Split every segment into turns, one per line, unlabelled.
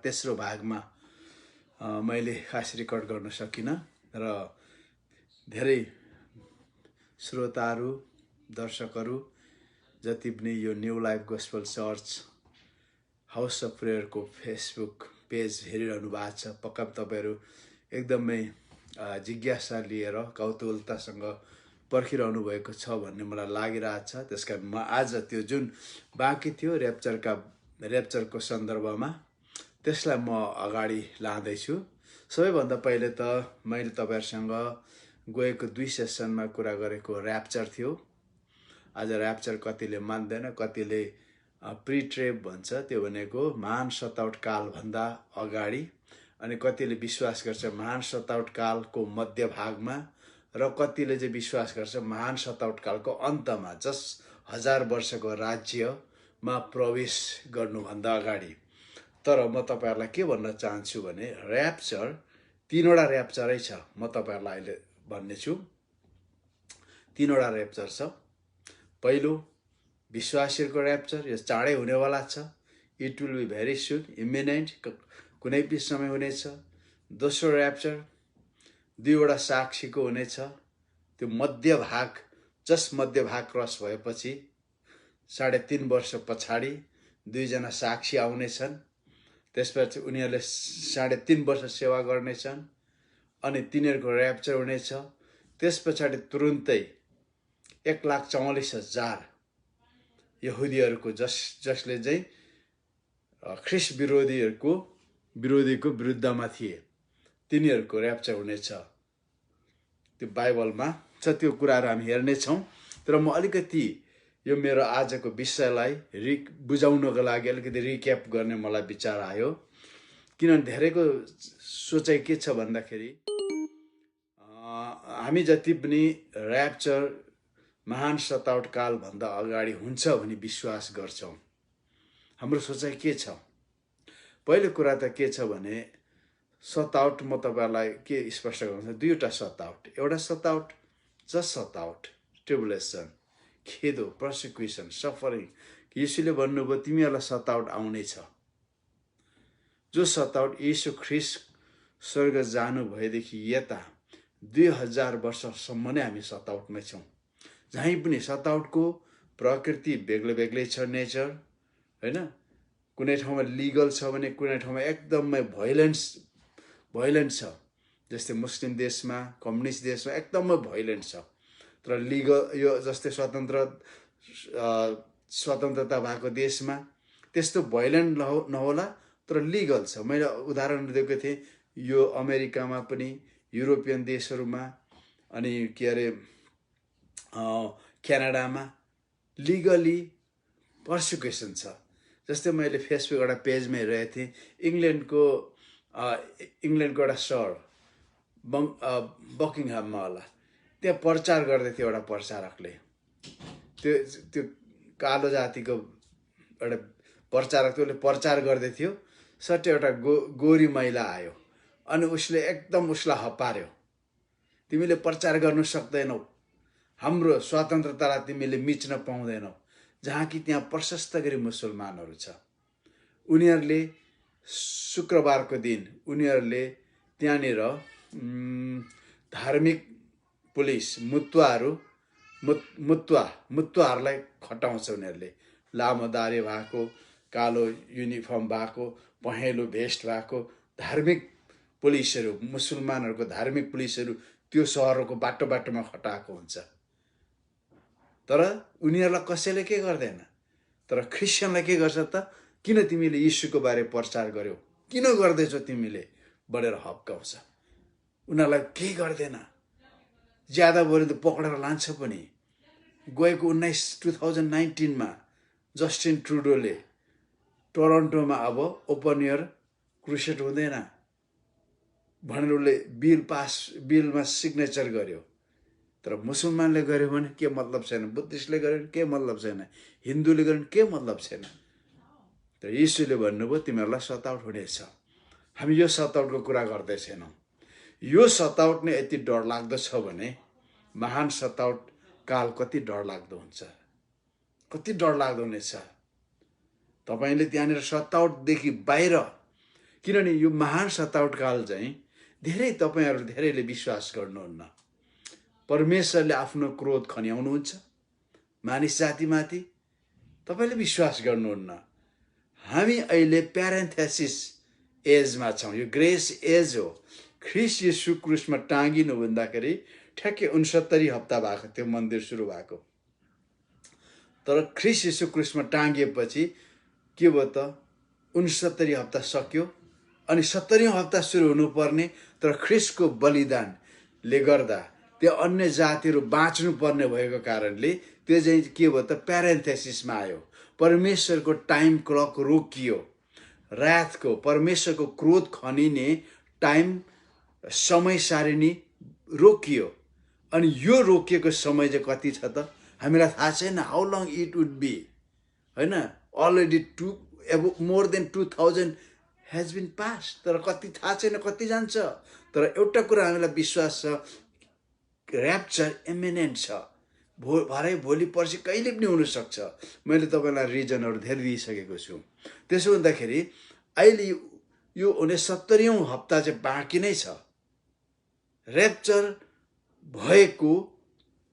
तेस्रो भागमा मैले खास रेकर्ड गर्न सकिनँ र धेरै श्रोताहरू दर्शकहरू जति पनि यो New Life Gospel Church House of प्रेयरको फेसबुक पेज हेरिरहनु भएको छ। पक्का तपाईँहरू एकदमै जिज्ञासा लिएर कौतूहलतासँग पर्खिरहनु भएको छ भन्ने मलाई लागिरहेछ। त्यसकारण म आज त्यो जुन बाँकी थियो र्याप्चरको सन्दर्भमा त्यसलाई म अगाडि लाँदैछु। सबैभन्दा पहिले त मैले तपाईँहरूसँग गएको 2 सेसनमा कुरा गरेको र्याप्चर थियो। आज र्याप्चर कतिले मान्दैन, कतिले प्री ट्रेप भन्छ, त्यो भनेको महान सताउट कालभन्दा अगाडि, अनि कतिले विश्वास गर्छ महान सताउट कालको मध्य भागमा, र कतिले चाहिँ विश्वास गर्छ महान सताउट कालको अन्तमा, जस 1000 वर्षको राज्यमा प्रवेश गर्नुभन्दा अगाडि। तर म तपाईँहरूलाई के भन्न चाहन्छु भने र्याप्चर 3वटा र्याप्चरै छ। म तपाईँहरूलाई अहिले भन्नेछु 3वटा र्याप्चर छ। पहिलो विश्वासीहरूको र्याप्चर, यो चाँडै हुनेवाला छ। It will be very soon, imminent, कुनै पनि समय हुनेछ। दोस्रो र्याप्चर 2वटा साक्षीको हुनेछ। त्यो मध्य भाग, जस मध्य भाग क्रस भएपछि 3.5 वर्ष पछाडि 2 जना साक्षी आउनेछन्। त्यसपछि उनीहरूले 3.5 वर्ष सेवा गर्नेछन् अनि तिनीहरूको र्याप्चर हुनेछ। त्यस पछाडि तुरुन्तै 1,44,000 यहुदीहरूको जसले चाहिँ ख्रिस्ट विरोधीको विरुद्धमा थिए, तिनीहरूको र्याप्चर हुनेछ। त्यो बाइबलमा छ, त्यो कुराहरू हामी हेर्नेछौँ। तर म अलिकति यो मेरो आजको विषयलाई बुझाउनको लागि अलिकति रिक्याप गर्ने मलाई विचार आयो। किनभने धेरैको सोचाइ के छ भन्दाखेरि हामी जति पनि र्याप्चर महान सताउट कालभन्दा अगाडि हुन्छ भनी विश्वास गर्छौँ। हाम्रो सोचाइ के छ? पहिलो कुरा त के छ भने सताउट, म तपाईँहरूलाई के स्पष्ट गर्छु, 2वटा सताउट। एउटा सताउट जस्ट सताउट, ट्रिबुलेसन, खेदो, पर्सिक्युसन, सफरिङ। यीशुले भन्नुभयो तिमीहरूलाई सताउट आउने छ। जो सताउट यीशु ख्रिस्ट स्वर्ग जानु भएदेखि यता 2000 वर्षसम्म नै हामी सताउटमै छौँ। जहीँ पनि सताउटको प्रकृति बेग्लै छ, नेचर, होइन? कुनै ठाउँमा लिगल छ भने कुनै ठाउँमा एकदमै भोइलेन्ट छ। जस्तै मुस्लिम देशमा, कम्युनिस्ट देशमा एकदमै भोइलेन्ट छ। तर लिगल, यो जस्तै स्वतन्त्रता भएको देशमा त्यस्तो भोइलेन्ट नहोला, तर लिगल छ। मैले उदाहरण दिएको थिएँ, यो अमेरिकामा पनि, युरोपियन देशहरूमा, अनि के अरे क्यानाडामा लिगली पर्सिक्युसन छ। जस्तै मैले फेसबुक एउटा पेजमा हेरेको थिएँ, इङ्ल्यान्डको एउटा सहर बकिङहाममा होला, त्यहाँ प्रचार गर्दै थियो एउटा प्रचारकले। त्यो कालो जातिको एउटा प्रचारक, त्यसले प्रचार गर्दै थियो। सट्टै एउटा गोरी महिला आयो अनि उसले एकदम उसलाई हपार्यो, तिमीले प्रचार गर्नु सक्दैनौ, हाम्रो स्वतन्त्रतालाई तिमीले मिच्न पाउँदैनौ। जहाँ कि त्यहाँ प्रशस्त गरी मुसलमानहरू छ। उनीहरूले शुक्रबारको दिन उनीहरूले त्यहाँनिर धार्मिक पुलिस मुतुवाहरूलाई खटाउँछ। उनीहरूले लामो दारी भएको, कालो युनिफर्म भएको, पहेँलो भेस्ट भएको धार्मिक पुलिसहरू, मुसलमानहरूको धार्मिक पुलिसहरू त्यो सहरको बाटोमा खटाएको हुन्छ। तर उनीहरूलाई कसैले के गर्दैन। तर क्रिस्चियनलाई के गर्छ त? किन तिमीले यीशुको बारे प्रचार गर्यौ, किन गर्दैछौ तिमीले बढेर हप्काउँछ। उनीहरूलाई केही गर्दैन, ज्यादा बरु त पक्रेर लान्छ पनि। गएको 2019मा जस्टिन ट्रुडोले टोरन्टोमा अब ओपन एयर क्रुसेड हुँदैन भनेर उसले बिलमा सिग्नेचर गर्यो। तर मुसलमानले गर्यो भने के मतलब छैन, बुद्धिस्टले गर्यो भने के मतलब छैन, हिन्दूले गर्यो भने के मतलब छैन। तर यीशुले भन्नुभयो तिमीहरूलाई सताउट हुनेछ। हामी यो सताउटको कुरा गर्दै छैनौँ। यो सताउट नै यति डरलाग्दो छ भने महान सताउट काल कति डरलाग्दो हुन्छ, कति डरलाग्दो हुनेछ। तपाईँले त्यहाँनिर सताउटदेखि बाहिर किनभने यो महान सतावट काल चाहिँ तपाईँहरू धेरैले विश्वास गर्नुहुन्न। परमेश्वरले आफ्नो क्रोध खन्याउनुहुन्छ मानिस जातिमाथि, तपाईँले विश्वास गर्नुहुन्न। हामी अहिले प्यारेन्थेसिस एजमा छौँ, यो ग्रेस एज हो। ख्रिस्ट येशू क्रुसमा टाँगिनु भन्दाखेरि ठ्याक्कै 69 हप्ता भएको त्यो मन्दिर सुरु भएको। तर ख्रिस्ट येशू क्रुसमा टाँगिएपछि के भयो त, 69 हप्ता सक्यो अनि 70औं हप्ता सुरु हुनुपर्ने। तर ख्रिस्टको बलिदानले गर्दा त्यो अन्य जातिहरू बाँच्नु पर्ने भएको कारणले त्यो चाहिँ के भयो त, प्यारेन्थेसिसमा आयो। परमेश्वरको टाइम क्लक रोकियो, रातको परमेश्वरको क्रोध खनिने टाइम समय सारिणी रोकियो। अनि यो रोकिएको समय चाहिँ कति छ त, हामीलाई थाहा छैन। How long it would be, होइन? Already more than 2000 has been pass. तर कति थाहा छैन, कति जान्छ। तर एउटा कुरा हामीलाई विश्वास छ, ऱ्याप्चर इमिनेन्ट छ। भरे भोलि पर्सि कहिले पनि हुनसक्छ। मैले तपाईँलाई रिजनहरू धेरै दिइसकेको छु। त्यसो हुँदाखेरि अहिले यो हुने 70औं हप्ता चाहिँ बाँकी नै छ। ऱ्याप्चर भएको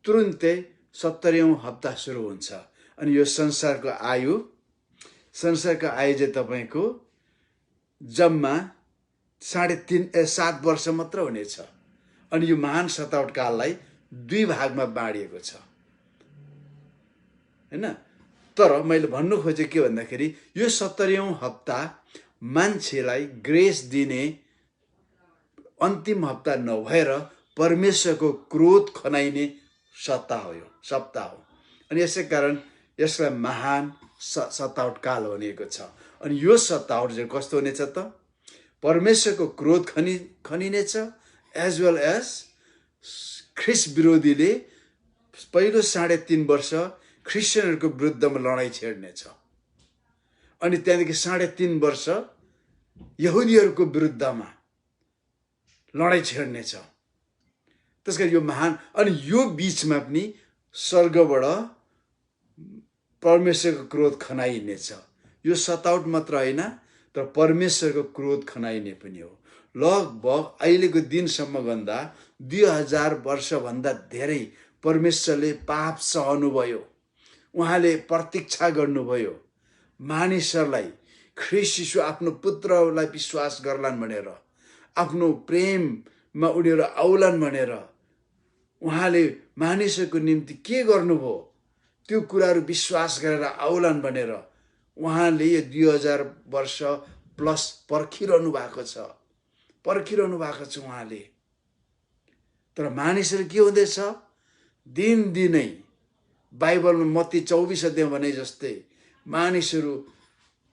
तुरुन्तै 70औं हप्ता सुरु हुन्छ। अनि यो संसारको आयु चाहिँ तपाईँको जम्मा 7.5 वर्ष मात्र हुनेछ। अनि यो महान सतावट काललाई 2 भागमा बाँडिएको छ, होइन? तर मैले भन्नु खोजेँ के भन्दाखेरि यो 70औं हप्ता मान्छेलाई ग्रेस दिने अन्तिम हप्ता नभएर परमेश्वरको क्रोध खनाइने सप्ताह हो। अनि यसै कारण यसलाई महान सतावट काल भनिएको छ। अनि यो सतावट चाहिँ कस्तो हुनेछ त, परमेश्वरको क्रोध खनिनेछ, एज वेल एज ख्रिस्ट विरोधीले पहिलो 3.5 वर्ष क्रिस्चियनहरूको विरुद्धमा लडाइँ छेड्नेछ। अनि त्यहाँदेखि 3.5 वर्ष यहुदीहरूको विरुद्धमा लडाइँ छेड्नेछ। त्यसकारण यो महान, अनि यो बिचमा पनि स्वर्गबाट परमेश्वरको क्रोध खनाइनेछ। यो सतावट मात्र होइन, तर परमेश्वरको क्रोध खनाइने पनि हो। लगभग अहिलेको दिनसम्म भन्दा 2000 वर्षभन्दा धेरै परमेश्वरले पाप सहनुभयो। उहाँले प्रतीक्षा गर्नुभयो मानिसहरूलाई ख्रिस्ट येशू आफ्नो पुत्रलाई विश्वास गर्लान् भनेर, आफ्नो प्रेममा उनीहरू आउलान् भनेर उहाँले मानिसहरूको निम्ति के गर्नुभयो त्यो कुराहरू विश्वास गरेर आउलान् भनेर उहाँले यो 2000 वर्ष प्लस पर्खिरहनु भएको छ उहाँले। तर मानिसहरू के हुँदैछ, दिनदिनै बाइबलमा मत्ती 24 अध्याय भने जस्तै मानिसहरू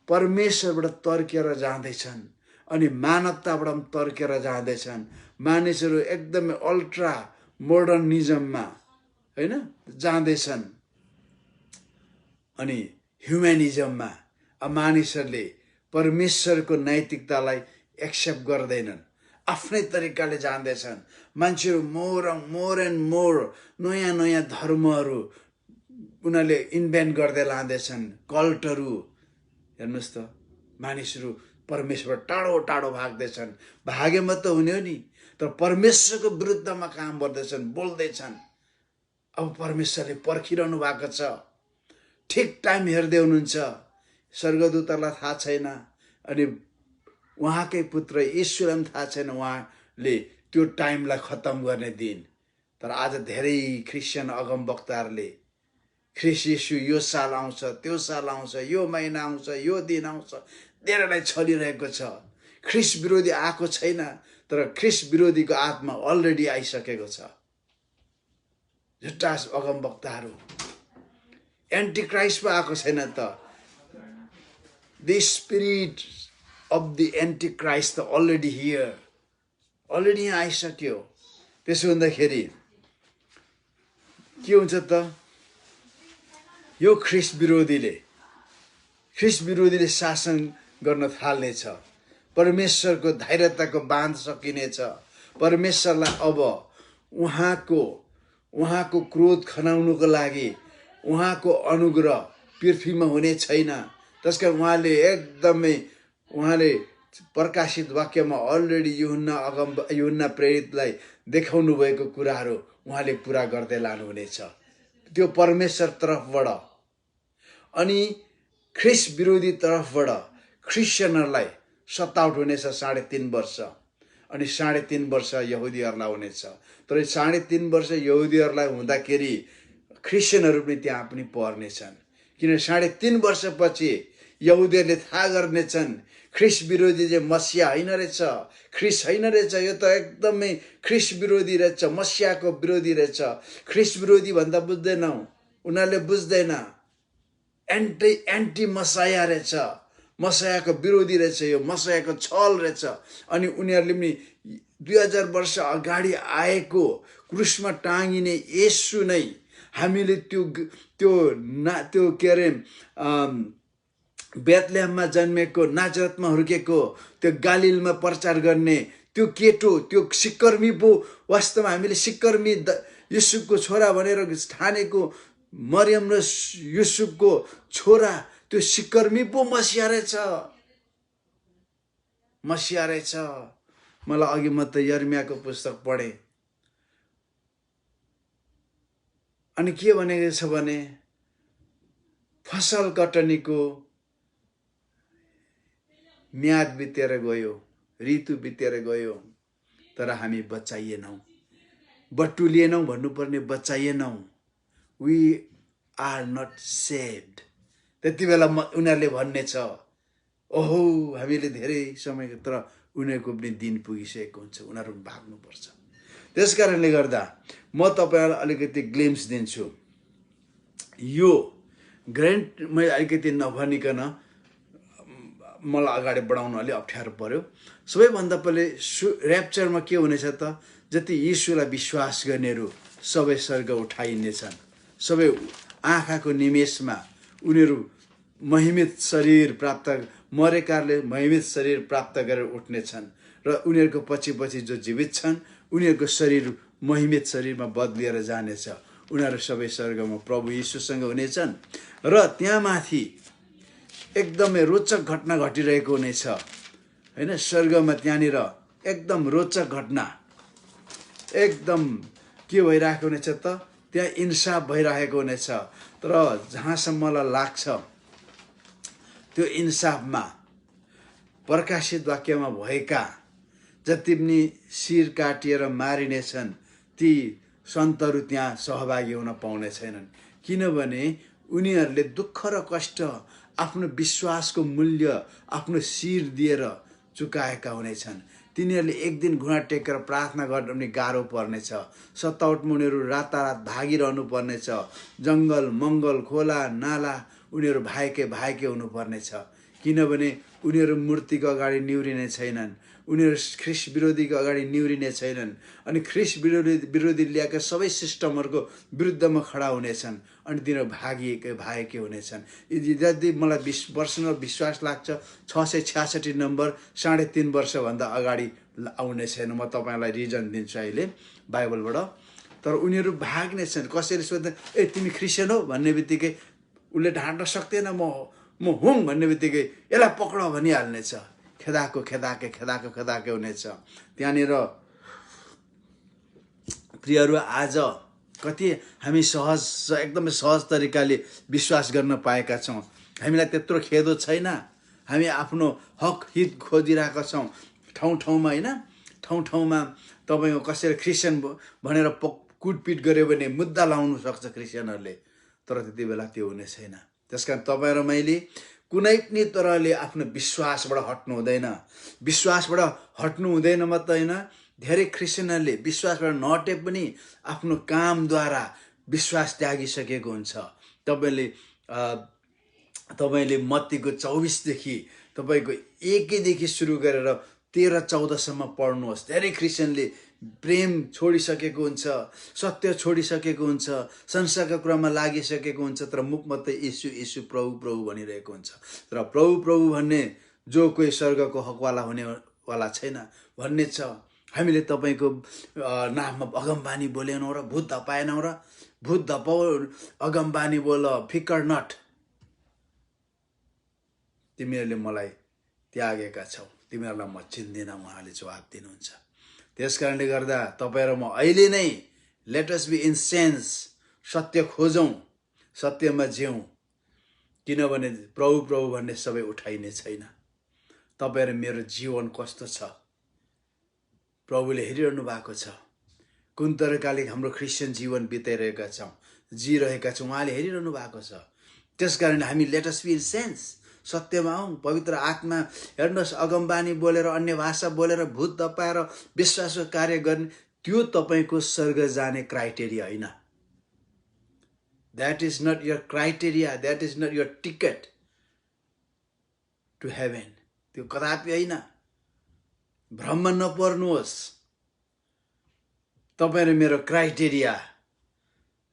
परमेश्वरबाट तर्केर जाँदैछन् अनि मानवताबाट पनि तर्केर जाँदैछन्। मानिसहरू एकदमै अल्ट्रा मोडर्निजममा, होइन, जाँदैछन् अनि ह्युम्यानिजममा। मानिसहरूले परमेश्वरको नैतिकतालाई एक्सेप्ट गर्दैनन्, आफ्नै तरिकाले जाँदैछन्। मान्छेहरू मोर एन्ड मोर नयाँ धर्महरू उनीहरूले इन्भेन्ट गर्दै लाँदैछन्, कल्टहरू। हेर्नुहोस् त, मानिसहरू परमेश्वरबाट टाढो भाग्दैछन्। भागे मात्र हुने हो नि, तर परमेश्वरको विरुद्धमा काम गर्दैछन्, बोल्दैछन्। अब परमेश्वरले पर्खिरहनु भएको छ, ठिक टाइम हेर्दै हुनुहुन्छ। स्वर्गदूतहरूलाई थाहा छैन, अनि उहाँकै पुत्र येशूलाई पनि थाहा छैन उहाँले त्यो टाइमलाई खत्तम गर्ने दिन। तर आज धेरै क्रिस्चियन अगमवक्ताहरूले ख्रिस्ट येशू यो साल आउँछ, त्यो साल आउँछ, यो महिना आउँछ, यो दिन आउँछ, धेरैलाई छलिरहेको छ। ख्रिस्ट विरोधी आएको छैन, तर ख्रिस्ट विरोधीको आत्मा अलरेडी आइसकेको छ। झुट्टा अगमवक्ताहरू, एन्टी क्राइस्ट पो आएको छैन त। The spirit of the anti Christ त अलरेडी हियर, अलरेडी यहाँ आइसक्यो। त्यसो हुँदाखेरि के हुन्छ त, यो ख्रिस्ट विरोधीले शासन गर्न थाल्नेछ। परमेश्वरको धैर्यताको बाँध सकिनेछ। परमेश्वरलाई अब उहाँको क्रोध खनाउनुको लागि उहाँको अनुग्रह पृथ्वीमा हुने छैन। त्यसकारण उहाँले प्रकाशित वाक्यमा अलरेडी यूहन्ना प्रेरितलाई देखाउनु भएको कुराहरू उहाँले पूरा गर्दै लानुहुनेछ त्यो परमेश्वर तर्फबाट। अनि ख्रिस्ट विरोधी तर्फबाट क्रिस्चियनहरूलाई सताउट हुनेछ 3.5 वर्ष, अनि 3.5 वर्ष यहुदीहरूलाई हुनेछ। तर 3.5 वर्ष यहुदीहरूलाई हुँदाखेरि क्रिस्चियनहरू पनि त्यहाँ पनि पर्नेछन्, किन 3.5 वर्षपछि यहुदीहरूले थाहा गर्नेछन् ख्रिस्ट विरोधी चाहिँ मसिया होइन रहेछ, ख्रिस्ट होइन रहेछ, यो त एकदमै ख्रिस्ट विरोधी रहेछ, मसियाको विरोधी रहेछ। ख्रिस्ट विरोधी भन्दा बुझ्दैनौ, उनीहरूले बुझ्दैन, एन्टी मसाया रहेछ, मसायाको विरोधी रहेछ, यो मसायाको छल रहेछ। अनि उनीहरूले पनि 2000 वर्ष अगाडि आएको क्रुसमा टाँगिने येशू नै हामीले त्यो के अरे बेथलेहममा जन्मेको, नाजरतमा हुर्केको, त्यो गालिलमा प्रचार गर्ने त्यो केटो, त्यो सिक्कर्मी पो वास्तवमा हामीले सिक्कर्मी युसुफको छोरा भनेर ठानेको मरियम र युसुफको छोरा त्यो सिक्कर्मी पो मसिया रहेछ। मलाई अघि म त यर्मियाको पुस्तक पढेँ, अनि के भनेको छ भने फसल कटनीको म्याद बितेर गयो, ऋतु बितेर गयो, तर हामी बचाइएनौँ, बटुलिएनौँ भन्नुपर्ने बचाइएनौँ। We are not saved. त्यति बेला उनीहरूले भन्ने छ, ओहो हामीले धेरै समय, तर उनीहरूको पनि दिन पुगिसकेको हुन्छ, उनीहरू भाग्नुपर्छ। त्यस कारणले गर्दा म तपाईँलाई अलिकति ग्लिम्स दिन्छु। यो ग्रेन्ड मैले अलिकति नभनिकन मलाई अगाडि बढाउनु अलि अप्ठ्यारो पर्यो। सबैभन्दा पहिले ऱ्याप्चरमा के हुनेछ त, जति यीशुलाई विश्वास गर्नेहरू सबै स्वर्ग उठाइनेछन्। सबै आँखाको निमेषमा उनीहरू महिमित शरीर प्राप्त, मरेकाले महिमित शरीर प्राप्त गरेर उठ्नेछन्, र उनीहरूको पछि जो जीवित छन् उनीहरूको शरीर महिमित शरीरमा बदलिएर जानेछ। उनीहरू सबै स्वर्गमा प्रभु यीशुसँग हुनेछन्, र त्यहाँ माथि एकदमै रोचक घटना घटिरहेको हुनेछ हैन। स्वर्गमा त्यहाँनिर एकदम रोचक घटना, एकदम के भइरहेको हुनेछ त, त्यहाँ इन्साफ भइरहेको हुनेछ। तर जहाँसम्म मलाई लाग्छ त्यो इन्साफमा प्रकाशित वाक्यमा भएका जति पनि शिर काटिएर मारिनेछन् ती सन्तहरू त्यहाँ सहभागी हुन पाउने छैनन्, किनभने उनीहरूले दुःख र कष्ट, आफ्नो विश्वासको मूल्य आफ्नो शिर दिएर चुकाएका हुनेछन्। तिनीहरूले एक दिन घुँडा टेकेर प्रार्थना गर्न पनि गाह्रो पर्नेछ। सताउटमा उनीहरू रातारात भागिरहनु पर्नेछ। जङ्गल मङ्गल खोला नाला उनीहरू भाएकै हुनुपर्नेछ, किनभने उनीहरू मूर्तिको अगाडि निहुरिने छैनन्, उनीहरू ख्रिस्ट विरोधीको अगाडि निहुरिने छैनन्। अनि ख्रिस्ट विरोधी ल्याएका सबै सिस्टमहरूको विरुद्धमा खडा हुनेछन्, अनि तिनीहरू भाएकै हुनेछन्। यदि मलाई पर्सनल विश्वास लाग्छ 666 नम्बर 3.5 वर्षभन्दा अगाडि आउने छैन। म तपाईँलाई रिजन दिन्छु अहिले बाइबलबाट। तर उनीहरू भाग्नेछन्। कसैले सोध्दा ए तिमी क्रिस्चियन हो भन्ने बित्तिकै उसले ढाँट्न सक्दैन, म हुँ भन्ने बित्तिकै यसलाई पक्र भनिहाल्नेछ। खेदाके हुनेछ त्यहाँनिर। प्रियहरू, आज कति हामी एकदमै सहज तरिकाले विश्वास गर्न पाएका छौँ। हामीलाई त्यत्रो खेदो छैन। हामी आफ्नो हक हित खोजिरहेका छौँ ठाउँमा होइन। ठाउँमा तपाईँको कसैले क्रिस्चियन भनेर कुटपिट गर्यो भने मुद्दा लाउनु सक्छ क्रिस्चियनहरूले, तर त्यति बेला त्यो हुने छैन। त्यस कारण तपाईँ र मैले कुनै पनि तरहले आफ्नो विश्वासबाट हट्नु हुँदैन। विश्वासबाट हट्नु हुँदैन मात्र होइन, धेरै क्रिस्चियनहरूले विश्वासबाट नहटे पनि आफ्नो कामद्वारा विश्वास त्यागिसकेको हुन्छ। तपाईँले मत्तीको 24देखि तपाईँको 1देखि सुरु गरेर 13-14सम्म पढ्नुहोस्। धेरै क्रिस्चियनले प्रेम छोडिसकेको हुन्छ, सत्य छोडिसकेको हुन्छ, संसारका कुरामा लागिसकेको हुन्छ, तर मुख मात्रै यीशु प्रभु भनिरहेको हुन्छ। तर प्रभु भन्ने जो कोही स्वर्गको हकवाला हुनेवाला छैन भन्ने छ। हामीले तपाईँको नाममा अगमबानी बोलेनौँ र भूत धपाएनौँ र भूत धपाउ अगमबानी बोल फिकर नट, तिमीहरूले मलाई त्यागेका छौ। तिमीहरूलाई म चिन्दिनँ उहाँले जवाब दिनुहुन्छ। त्यस कारणले गर्दा तपाईँ र म अहिले नै let us be in sense, सत्य खोजौँ, सत्यमा जिउँ, किनभने प्रभु प्रभु भन्ने सबै उठाइने छैन। तपाईँ र मेरो जीवन कस्तो छ प्रभुले हेरिरहनु भएको छ। कुन तरिकाले हाम्रो क्रिस्चियन जीवन बिताइरहेका छौँ, जिरहेका छौँ, उहाँले हेरिरहनु भएको छ। त्यसकारण हामी let us be in sense, सत्यमा आउँ, पवित्र आत्मा हेर्नुहोस्, अगमबानी बोलेर, अन्य भाषा बोलेर, भूत तपाएर विश्वासको कार्य गर्ने, त्यो तपाईँको स्वर्ग जाने क्राइटेरिया होइन। That is not your criteria, that is not your ticket to heaven. त्यो कदापि होइन। भ्रममा नपर्नुहोस्। तपाईँ र मेरो क्राइटेरिया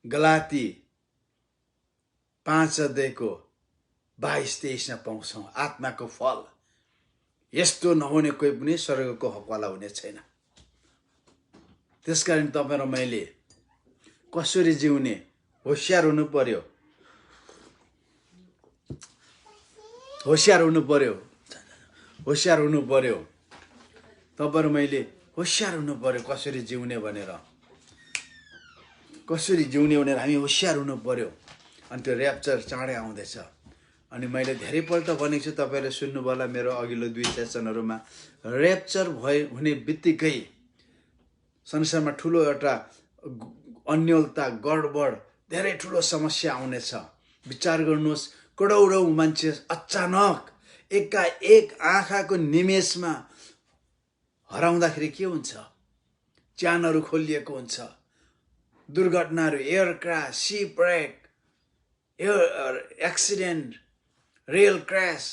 गलाती 5:22-23 पाउँछौँ। आत्माको फल यस्तो नहुने कोही पनि स्वर्गको हकवाला हुने छैन। त्यसकारण तपाईँ र मैले कसरी जिउने होशियार हुनु पर्यो, होशियार हुनु पर्यो, होशियार हुनु पर्यो। तपाईँ र मैले होशियार हुनु पर्यो कसरी जिउने भनेर, कसरी जिउने भनेर हामी होशियार हुनु पर्यो। अनि त्यो ऱ्याप्चर चाँडै आउँदैछ। अनि मैले धेरैपल्ट भनेको छु, तपाईँले सुन्नुभयो होला मेरो अघिल्लो 2 सेसनहरूमा, ऱ्याप्चर हुने बित्तिकै संसारमा ठुलो एउटा अन्योलता, गडबड, धेरै ठुलो समस्या आउनेछ। विचार गर्नुहोस्, करोडौं मान्छे अचानक एकाएक आँखाको निमेषमा हराउँदाखेरि के हुन्छ? च्यानहरू खोलिएको हुन्छ, दुर्घटनाहरू, air crash, shipwreck, accident, rail crash,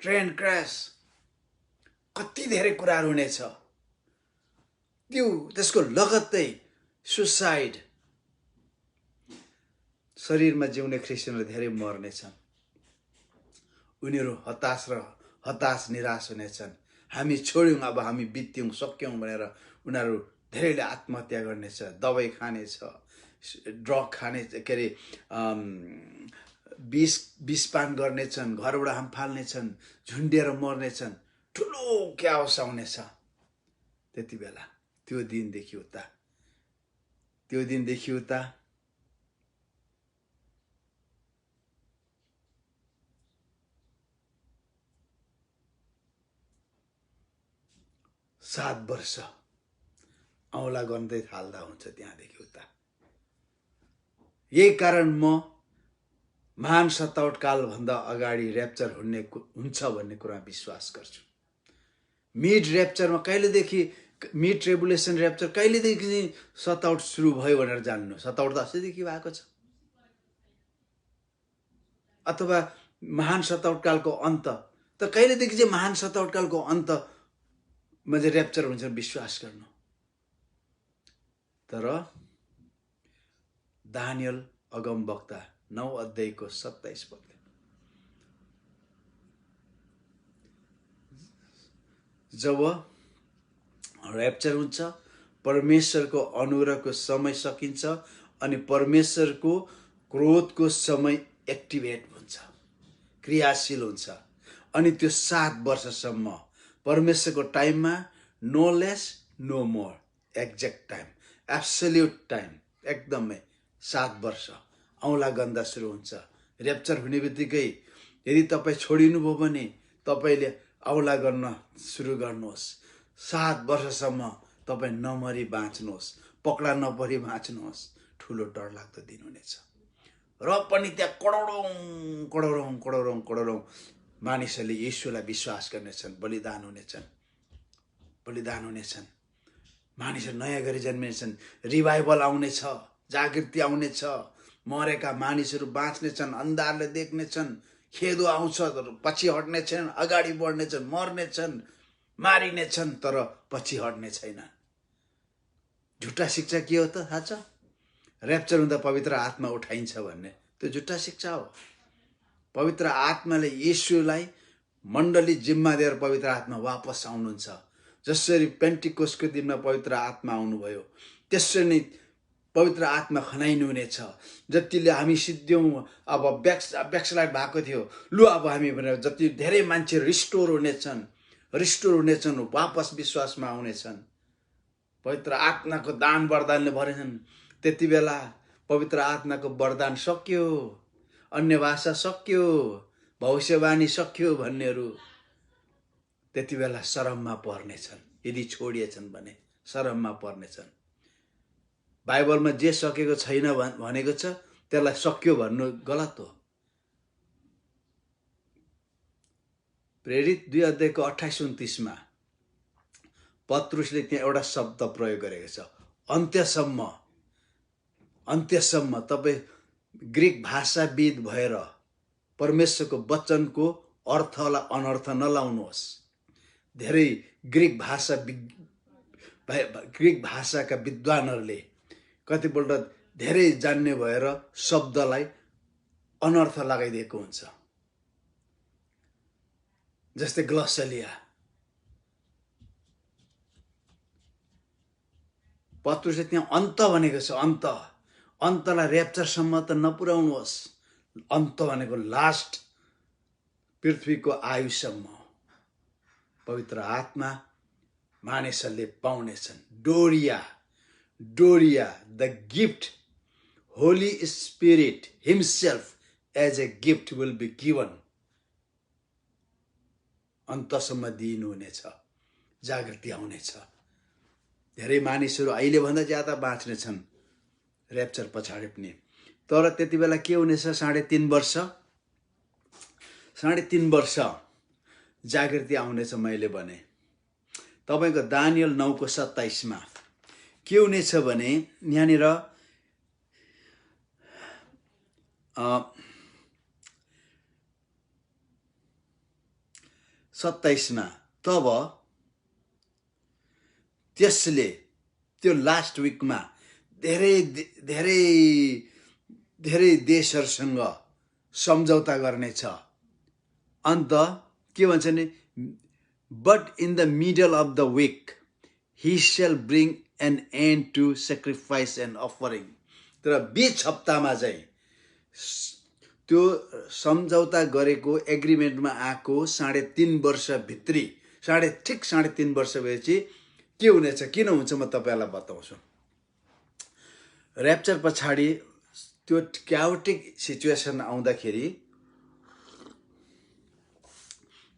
train crash, कति धेरै कुराहरू हुनेछ। त्यसको लगत्तै सुसाइड। शरीरमा जिउने क्रिस्चियनहरू धेरै मर्नेछन्। उनीहरू हताश निराश हुनेछन्। हामी छोड्यौँ, अब हामी बित्यौँ, सक्यौँ भनेर उनीहरू धेरैले आत्महत्या गर्नेछ, दबाई खानेछ, ड्रग खाने, के अरे विषपान गर्नेछन्, घरबाट हाम फाल्नेछन्, झुन्डिएर मर्नेछन्, ठुलो क्याओस आउनेछ। त्यति बेला त्यो दिनदेखि उता 7 वर्ष औँला गर्दै थाल्दा हुन्छ। त्यहाँदेखि उता यही कारण म महान सतावट कालभन्दा अगाडि ऱ्याप्चर हुन्छ भन्ने कुरा विश्वास गर्छु। मिड ऱ्याप्चरमा कहिलेदेखि, मिड ट्रिबुलेसन ऱ्याप्चर कहिलेदेखि सतावट सुरु भयो भनेर जान्नु। सतावट त अस्तिदेखि भएको छ। अथवा महान सतावट कालको अन्त त कहिलेदेखि चाहिँ महान सतावट कालको अन्तमा चाहिँ ऱ्याप्चर हुन्छ विश्वास गर्नु। तर दानियल अगमवक्ता 9:27 जब ऱ्याप्चर हुन्छ, परमेश्वरको अनुग्रहको समय सकिन्छ अनि परमेश्वरको क्रोधको समय एक्टिभेट हुन्छ, क्रियाशील हुन्छ। अनि त्यो 7 वर्षसम्म परमेश्वरको टाइममा, no less no more, exact time, absolute time, एकदमै 7 वर्ष औँला गन्दा सुरु हुन्छ। ऱ्याप्चर हुने बित्तिकै यदि तपाईँ छोडिनु भयो भने तपाईँले औँला गर्न सुरु गर्नुहोस्। 7 वर्षसम्म तपाईँ नमरी बाँच्नुहोस्, पक्रा नपरी बाँच्नुहोस्। ठुलो डरलाग्दो दिन हुनेछ। र पनि त्यहाँ करोडौं मानिसहरूले येशूलाई विश्वास गर्नेछन्, बलिदान हुनेछन्। मानिसहरू नयाँ गरी जन्मिनेछन्, रिभाइभल आउनेछ, जागृति आउनेछ, मरेका मानिसहरू बाँच्नेछन्, अन्धारले देख्नेछन्, खेदो आउँछ पछि हट्नेछन्, अगाडि बढ्नेछन्, मर्नेछन्, मारिनेछन्, तर पछि हट्ने छैन। झुट्टा शिक्षा के हो त थाहा छ? ऱ्याप्चर हुँदा पवित्र आत्मा उठाइन्छ भन्ने त्यो झुट्टा शिक्षा हो। पवित्र आत्माले येशूलाई मण्डली जिम्मा दिएर पवित्र आत्मा वापस आउनुहुन्छ। जसरी पेन्टिकोस्टको दिनमा पवित्र आत्मा आउनुभयो, त्यसरी नै पवित्र आत्मा खनाइनु हुनेछ। जतिले हामी सिद्ध्यौँ, अब ब्याकस्लाइड भएको थियो, लु अब हामी भनेर जति धेरै मान्छे रिस्टोर हुनेछन्, वापस विश्वासमा आउनेछन्। पवित्र आत्माको दान वरदानले भरेछन्। त्यति बेला पवित्र आत्माको वरदान सक्यो, अन्य भाषा सक्यो, भविष्यवाणी सक्यो भन्नेहरू त्यति बेला शरममा पर्नेछन्। यदि छोडिएछन् भने शरममा पर्नेछन्। बाइबलमा जे सकेको छैन भनेको छ त्यसलाई सक्यो भन्नु गलत हो। प्रेरित 2:28-29 पत्रुसले त्यहाँ एउटा शब्द प्रयोग गरेको छ, अन्त्यसम्म। तपाईँ ग्रीक भाषाविद भएर परमेश्वरको वचनको अर्थलाई अनर्थ नलाउनुहोस्। धेरै ग्रीक भाषाका विद्वानहरूले कतिपल्ट धेरै जान्ने भएर शब्दलाई अनर्थ लगाइदिएको हुन्छ। जस्तै ग्लसलिया, पत्रुसले त्यहाँ अन्त भनेको छ। अन्तलाई र्याप्चरसम्म त नपुर्याउनुहोस्। अन्त भनेको लास्ट, पृथ्वीको आयुसम्म पवित्र आत्मा मानिसहरूले पाउनेछन्। डोरिया the gift, holy spirit himself as a gift will be given. अन्तसम्म दिनुहुनेछ, जागृति आउनेछ। धेरै मानिसहरू अहिले भन्दा ज्यादा बाँच्नेछन् र्याप्चर पछाडि पनि। तर त्यति बेला के हुनेछ? 3.5 वर्ष जागृति आउनेछ। मैले भने तपाईको दानियल 9:27 के हुनेछ भने यहाँनिर 27 तब त्यसले त्यो लास्ट विकमा धेरै देशहरूसँग सम्झौता गर्नेछ। अन्त के भन्छ नि, but in the middle of the week he shall bring an end to sacrifice and offering. तर बीच हप्तामा चाहिँ त्यो सम्झौता गरेको एग्रिमेन्टमा आएको 3.5 वर्ष भित्री, ठिक 3.5 वर्षपछि के हुनेछ, किन हुन्छ म तपाईलाई बताउँछु। र्याप्चर पछाडि त्यो क्याओटिक सिचुएसन आउँदाखेरि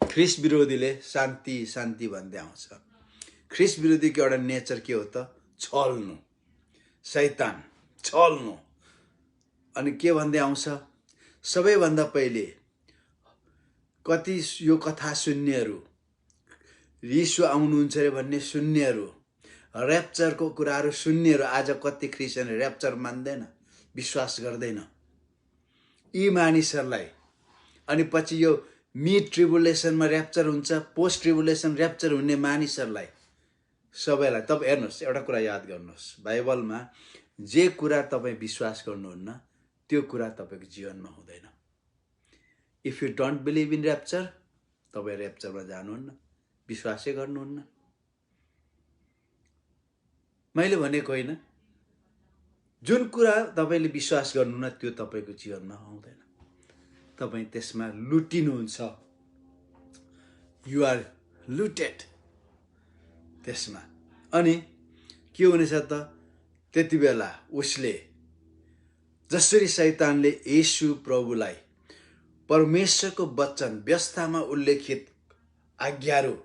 ख्रिस्ट विरोधीले शान्ति भन्दै आउँछ। ख्रिस्ट विरोधीको एउटा नेचर के हो त? छल्नु, शैतान छल्नु। अनि के भन्दै आउँछ? सबैभन्दा पहिले कति यो कथा सुन्नेहरू, यीशु आउनुहुन्छ रे भन्ने सुन्नेहरू, र्याप्चरको कुराहरू सुन्नेहरू, आज कति क्रिस्चियन र्याप्चर मान्दैन, विश्वास गर्दैन। यी मानिसहरूलाई अनि पछि यो मिड ट्रिबुलेसनमा र्याप्चर हुन्छ, पोस्ट ट्रिबुलेसन र्याप्चर हुने मानिसहरूलाई सबैलाई तपाईँ हेर्नुहोस्, एउटा कुरा याद गर्नुहोस्, बाइबलमा जे कुरा तपाईँ विश्वास गर्नुहुन्न त्यो कुरा तपाईँको जीवनमा हुँदैन। If you don't believe in rapture, तपाईँ र्याप्चरमा जानुहुन्न, विश्वासै गर्नुहुन्न। मैले भनेको होइन, जुन कुरा तपाईँले विश्वास गर्नुहुन्न त्यो तपाईँको जीवनमा आउँदैन। तपाईँ त्यसमा लुटिनुहुन्छ। यु आर लुटेड त्यसमा। अनि के हुनेछ त? त्यति बेला उसले जसरी शैतानले येशू प्रभुलाई परमेश्वरको वचन व्यवस्थामा उल्लेखित आज्ञाहरू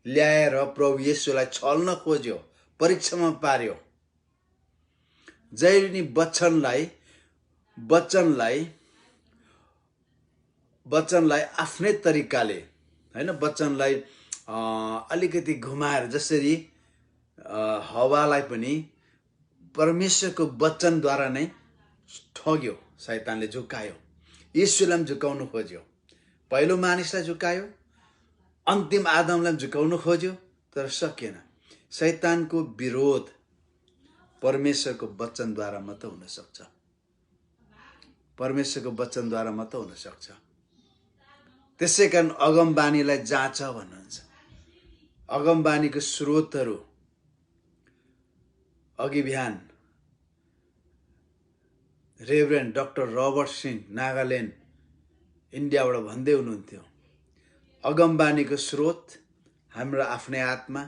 ल्याएर प्रभु येशूलाई छल्न खोज्यो, परीक्षामा पार्यो। जैनी वचनलाई आफ्नै तरिकाले, हैन, वचनलाई अलिकति घुमाएर, जसरी हवालाई पनि परमेश्वरको वचनद्वारा नै ठग्यो शैतानले, झुकायो। यीशुलाई पनि झुकाउनु खोज्यो, पहिलो मानिसलाई झुकायो, अन्तिम आदमलाई झुकाउनु खोज्यो, तर सकेन। शैतानको विरोध परमेश्वरको वचनद्वारा मात्र हुन सक्छ। परमेश्वरको वचनद्वारा मात्र हुन सक्छ। त्यसै कारण अगमबानीलाई जाँच भन्नुहुन्छ। अगमबानीको स्रोतहरू अघि बिहान reverend doctor Robert Singh Nagaland इन्डियाबाट भन्दै हुनुहुन्थ्यो, अगमबानीको स्रोत हाम्रो आफ्नै आत्मा,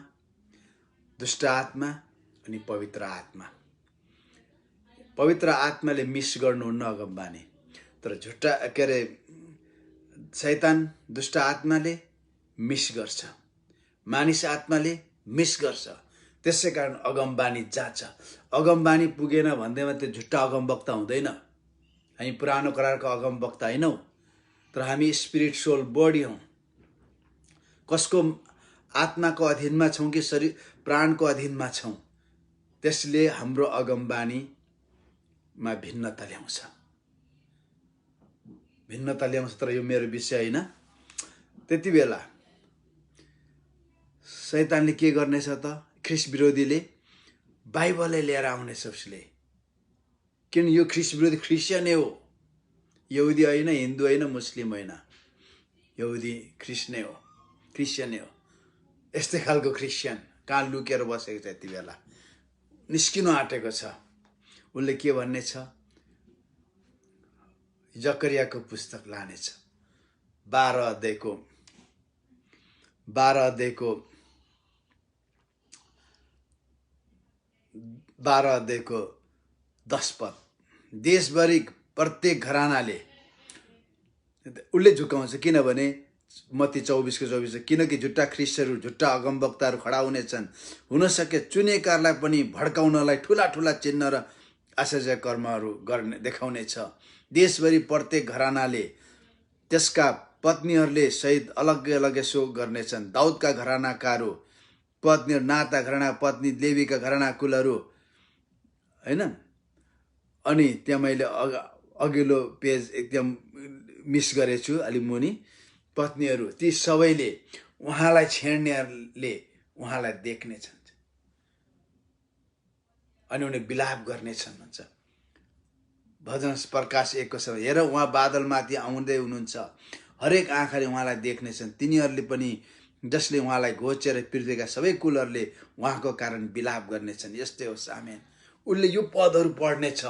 दुष्ट आत्मा अनि पवित्र आत्मा। पवित्र आत्माले मिस गर्नुहुन्न अगमबानी, तर झुट्टा के अरे शैतान दुष्ट आत्माले मिस गर्छ, मानिस आत्माले मिस गर्छ। त्यसै कारण अगमबानी जान्छ। अगमबानी पुगेन भन्दैमा त्यो झुट्टा अगमवक्ता हुँदैन। हामी पुरानो करारको अगमवक्ता होइनौँ, तर हामी स्पिरिट सोल बडी हौँ। कसको आत्माको अधीनमा छौँ कि शरीर प्राणको अधीनमा छौँ, त्यसले हाम्रो अगमबानीमा भिन्नता ल्याउँछ। भिन्नता ल्याउँछ, तर यो मेरो विषय होइन। त्यति बेला शैतानले के गर्नेछ त? ख्रिस्ट विरोधीले बाइबलले लिएर आउनेछ उसले। किन यो ख्रिस्ट विरोधी क्रिस्चियनै हो, यहुदी होइन, हिन्दू होइन, मुस्लिम होइन, यहुदी ख्रिस्ट नै हो, क्रिस्चियन नै हो। यस्तै खालको क्रिस्चियन कहाँ लुकेर बसेको छ, यति बेला निस्किनु आँटेको छ। उसले के भन्ने छ? जकरियाको पुस्तक लानेछ, 12 अध्यायको 10 पद। देशभरि प्रत्येक घरानाले उसले झुकाउँछ, किनभने मत्ती 24:24, किनकि झुट्टा ख्रिस्टहरू, झुट्टा अगमवक्ताहरू खडा हुनेछन्, हुनसके चुनेकाहरूलाई पनि भड्काउनलाई ठुला ठुला चिन्ह र आश्चर्य कर्महरू गर्ने देखाउनेछ। देशभरि प्रत्येक घरानाले त्यसका पत्नीहरूले सहित अलग्गै अलग्गै शोक गर्नेछन्। दाउदका घरानाकाहरू पत्नीहरू, नाता घराना पत्नी, लेवीका घराना कुलहरू, होइन। अनि त्यहाँ मैले अघिल्लो पेज एकदम मिस गरेछु, अलि मुनि। पत्नीहरू ती सबैले उहाँलाई छेड्नेहरूले उहाँलाई देख्नेछन् अनि उनीहरू विलाप गर्नेछन् भन्छ भजन प्रकाश 1 को समय। हेर, उहाँ बादलमाथि आउँदै हुनुहुन्छ, हरेक आँखाले उहाँलाई देख्नेछन्। तिनीहरूले पनि जसले उहाँलाई घोचेर पृथ्वीका सबै कुलहरूले उहाँको कारण विलाप गर्नेछन्। यस्तै होस्, आमेन। उसले यो पदहरू पढ्नेछ,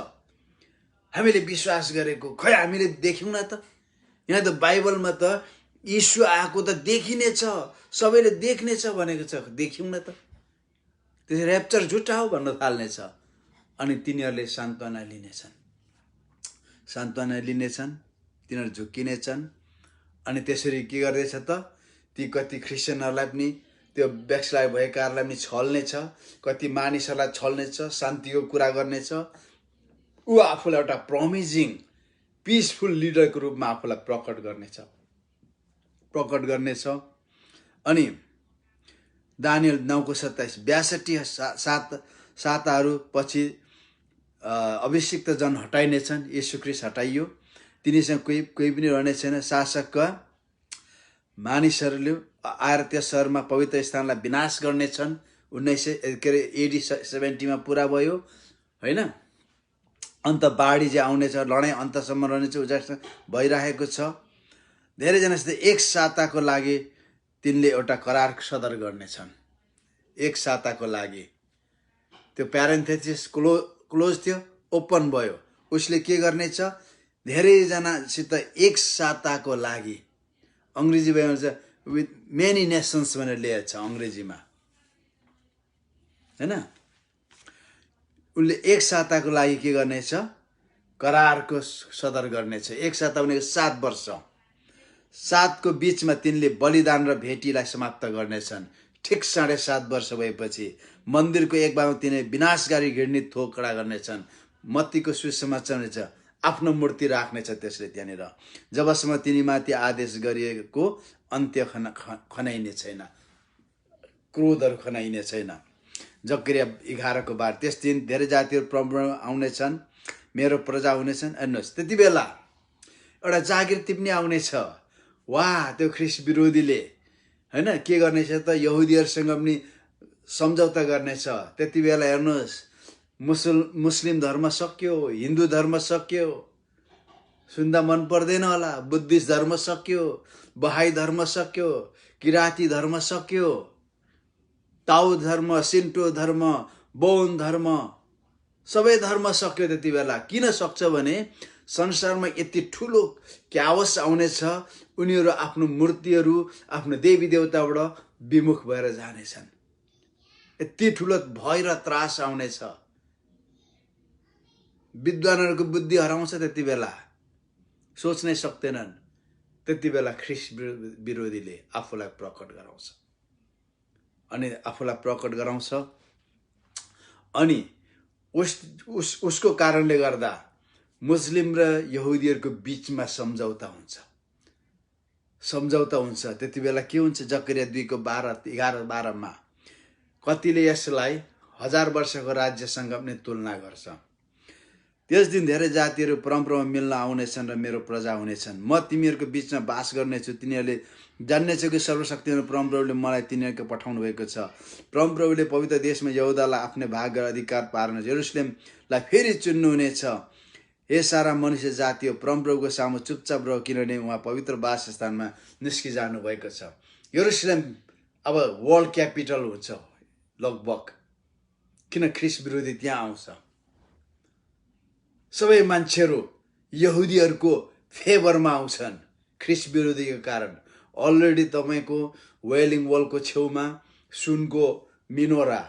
हामीले विश्वास गरेको। खै हामीले देख्यौँ न त? यहाँ त बाइबलमा त यीशु आएको त देखिनेछ, सबैले देख्नेछ भनेको छ, देखियौँ न त? त्यसै ऱ्याप्चर झुट्टा हो भन्न थाल्नेछ। अनि तिनीहरूले सान्त्वना लिनेछन्, तिनीहरू झुक्किनेछन्। अनि त्यसरी के गर्दैछ त? ती कति क्रिस्चियनहरूलाई पनि, त्यो ब्याकस्लाइड भएकाहरूलाई पनि छल्नेछ, कति मानिसहरूलाई छल्नेछ, शान्तिको कुरा गर्नेछ। ऊ आफूलाई एउटा प्रमिजिङ पिसफुल लिडरको रूपमा आफूलाई प्रकट गर्नेछ। अनि दानियल 9:27, 62 साताहरू पछि अभिषिक्त जन हटाइनेछन्। यीशु ख्रिस्ट हटाइयो, तिनीसँग कोही पनि रहने छैन। शासकका मानिसहरूले आएर त्यस सहरमा पवित्र स्थानलाई विनाश गर्नेछन्। 1980 70 पुरा भयो, होइन। अन्त बाढी चाहिँ आउनेछ, लडाइँ अन्तसम्म रहनेछ, उजाड भइरहेको छ। धेरैजना जस्तै एक साताको लागि तिनले एउटा करार सदर गर्नेछन्। एक साताको लागि त्यो प्यारेन्थेसिस क्लोज थियो, ओपन भयो। उसले के गर्नेछ? धेरैजनासित एक साताको लागि, अङ्ग्रेजी भाषामा चाहिँ विथ मेनी नेसन्स भनेर लिएको छ अङ्ग्रेजीमा, होइन। उसले एक साताको लागि के गर्नेछ? करारको सदर गर्नेछ। एक साता भनेको 7 वर्ष। 7 को बिचमा तिनले बलिदान र भेटीलाई समाप्त गर्नेछन्। ठिक 7.5 वर्ष भएपछि मन्दिरको एक भागमा तिनीले विनाशकारी घृणित थोक खडा गर्नेछन्। मत्तीको सुसमाचार छ, आफ्नो मूर्ति राख्नेछ त्यसले त्यहाँनिर, जबसम्म तिनीमाथि आदेश गरिएको अन्त्य खनाइने छैन, क्रोधहरू खनाइने छैन। जकरिया 11:12, त्यस दिन धेरै जातिहरू प्रभुमा आउनेछन्, मेरो प्रजा हुनेछन्। हेर्नुहोस्, त्यति बेला एउटा जागृति पनि आउनेछ। वाह, त्यो ख्रिस्ट विरोधीले, होइन, के गर्नेछ त? यहुदीहरूसँग पनि सम्झौता गर्नेछ। त्यति बेला हेर्नुहोस्, मुस्लिम धर्म सक्यो, हिन्दू धर्म सक्यो, सुन्दा मन पर्दैन होला, बुद्धिस्ट धर्म सक्यो, बहाई धर्म सक्यो, किराती धर्म सक्यो, ताओ धर्म, सिन्टो धर्म, बौद्ध धर्म, सबै धर्म सक्यो त्यति बेला। किन सक्छ भने संसारमा यति ठुलो क्याओस आउनेछ, उनीहरू आफ्नो मूर्तिहरू, आफ्नो देवी देवताबाट विमुख भएर जानेछन्। यति ठुलो भय र त्रास आउनेछ। विद्वानहरूको बुद्धि हराउँछ त्यति बेला, सोच्नै सक्दैनन्। त्यति बेला ख्रिस्ट विरोधीले आफूलाई प्रकट गराउँछ अनि अनि उसको कारणले गर्दा मुस्लिम र यहुदीहरूको बीचमा सम्झौता हुन्छ। त्यति बेला के हुन्छ? जकरिया 2:11-12 कतिले यसलाई 1000 वर्षको राज्यसँग पनि तुलना गर्छ। त्यस दिन धेरै जातिहरू परम्परामा मिल्न आउनेछन् र मेरो प्रजा हुनेछन्। म तिमीहरूको बीचमा बास गर्नेछु। तिनीहरूले जान्नेछ कि सर्वशक्तिमान परमप्रभुले मलाई तिनीहरूको पठाउनु भएको छ। परमप्रभुले पवित्र देशमा यहुदालाई आफ्नो भाग अधिकार पार्न यरुशलेमलाई फेरि चुन्नुहुनेछ। हे सारा मनुष्य जातियो, परमप्रभुको सामु चुपचाप रह, किनभने उहाँ पवित्र वासस्थानमा निस्किजानु भएको छ। यरुशलेम अब वर्ल्ड क्यापिटल हुन्छ लगभग, किन ख्रिस्ट विरोधी त्यहाँ आउँछ। सबै मान्छेहरू यहुदीहरूको फेभरमा आउँछन् ख्रिस्ट विरोधीको कारण। अलरेडी तपाईँको वेलिङ वलको छेउमा सुनको मिनोरा,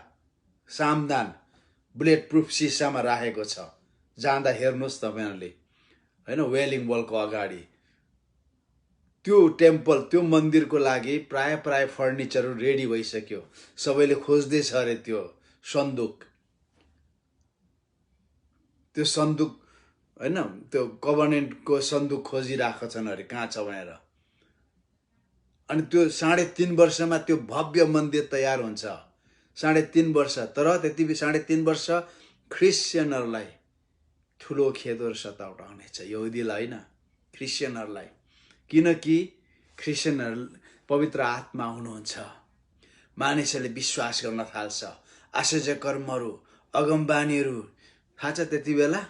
सामदान, बुलेट प्रुफ सिसामा राखेको छ। जाँदा हेर्नुहोस् तपाईँहरूले, होइन, वेलिङ वलको अगाडि त्यो टेम्पल, त्यो मन्दिरको लागि प्राय फर्निचरहरू रेडी भइसक्यो। सबैले खोज्दैछ अरे त्यो सन्दुक, होइन, त्यो कभनेन्टको सन्दुक खोजिरहेको छन् अरे कहाँ छ भनेर। अनि त्यो 3.5 वर्षमा त्यो भव्य मन्दिर तयार हुन्छ। 3.5 वर्ष, तर त्यति 3.5 वर्ष क्रिस्चियनहरूलाई ठुलो खेदो र सतावट आउनेछ, यहुदीलाई होइन, क्रिस्चियनहरूलाई। किनकि क्रिस्चियनहरू पवित्र आत्मा हुनुहुन्छ, मानिसहरूले विश्वास गर्न थाल्छ। आश्चर्य कर्महरू, अगमबानीहरू, थाहा छ त्यति बेला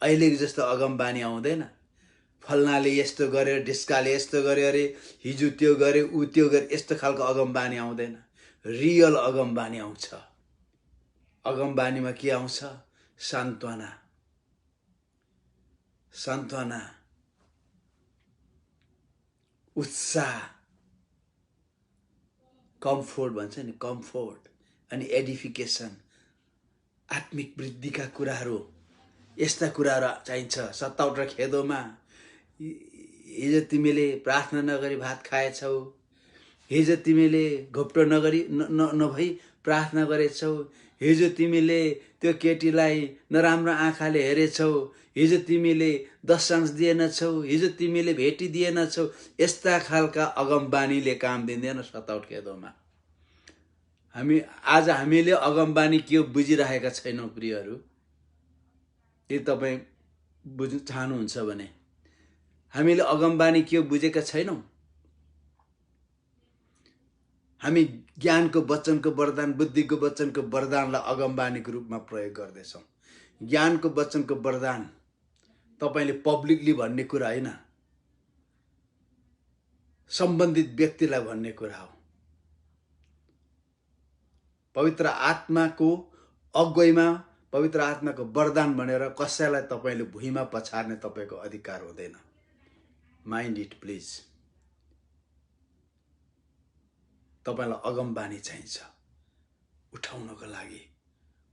अहिले जस्तो अगमबानी आउँदैन। फल्नाले यस्तो गर्यो, ढिस्काले यस्तो गर्यो अरे, हिजो त्यो गर्यो, ऊ त्यो गर्यो, यस्तो खालको अगमबानी आउँदैन। रियल अगमबानी आउँछ। अगमबानीमा के आउँछ? सान्त्वना, उत्साह, कम्फोर्ट भन्छ नि, कम्फोर्ट, अनि एडिफिकेसन, आत्मिक वृद्धिका कुराहरू, यस्ता कुराहरू चाहिन्छ। सतावट र खेदोमा हिजो तिमीले प्रार्थना नगरी भात खाएछौ, हिजो तिमीले घोप्टो नभई प्रार्थना गरेछौ, हिजो तिमीले त्यो केटीलाई नराम्रो आँखाले हेरेछौ, हिजो तिमीले दशांश दिएनछौ, हिजो तिमीले भेटी दिएनछौ। यस्ता खालका अगमबानीले काम दिँदैन सतावट खेदोमा। आज हामीले अगमबानी के बुझिरहेका छैनौँ प्रियहरू। यदि तपाईँ बुझ्न चाहनुहुन्छ भने हामीले अगमबानी के बुझेका छैनौँ। हामी ज्ञानको वचनको वरदान, बुद्धिको वचनको वरदानलाई अगमबानीको रूपमा प्रयोग गर्दैछौँ। ज्ञानको वचनको वरदान तपाईँले पब्लिकली भन्ने कुरा होइन, सम्बन्धित व्यक्तिलाई भन्ने कुरा हो। पवित्र आत्माको अगुवाईमा, पवित्र आत्माको वरदान भनेर कसैलाई तपाईँले भुइँमा पछार्ने तपाईँको अधिकार हुँदैन। Mind it please. तपाईँलाई अगमबानी चाहिन्छ उठाउनको लागि,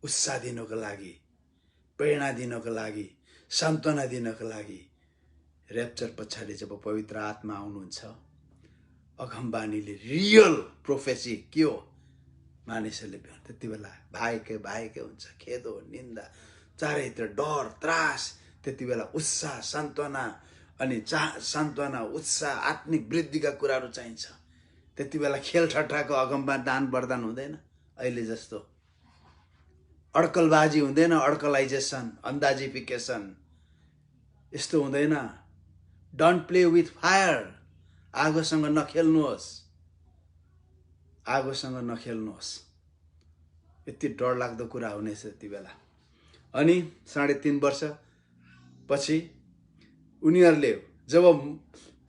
उत्साह दिनको लागि, प्रेरणा दिनको लागि, सान्त्वना दिनको लागि। र्याप्चर पछाडि जब पवित्र आत्मा आउनुहुन्छ, अगमबानीले रियल प्रोफेसी के हो मानिसहरूले त्यति बेला भाएकै हुन्छ। खेदो, निन्दा, चारैतिर डर, त्रास। त्यति बेला उत्साह, सान्त्वना, अनि सान्त्वना, उत्साह, आत्मिक वृद्धिका कुराहरू चाहिन्छ। त्यति बेला खेल ठट्टाको अगमबानी दान वरदान हुँदैन अहिले जस्तो। अड्कलबाजी हुँदैन, अड्कलाइजेसन, अन्दाजिफिकेसन, यस्तो हुँदैन। Don't play with fire. आगोसँग नखेल्नुहोस्, आगोसँग नखेल्नुहोस्। यति डरलाग्दो कुरा हुनेछ त्यति बेला। अनि 3.5 वर्ष पछि उनीहरूले जब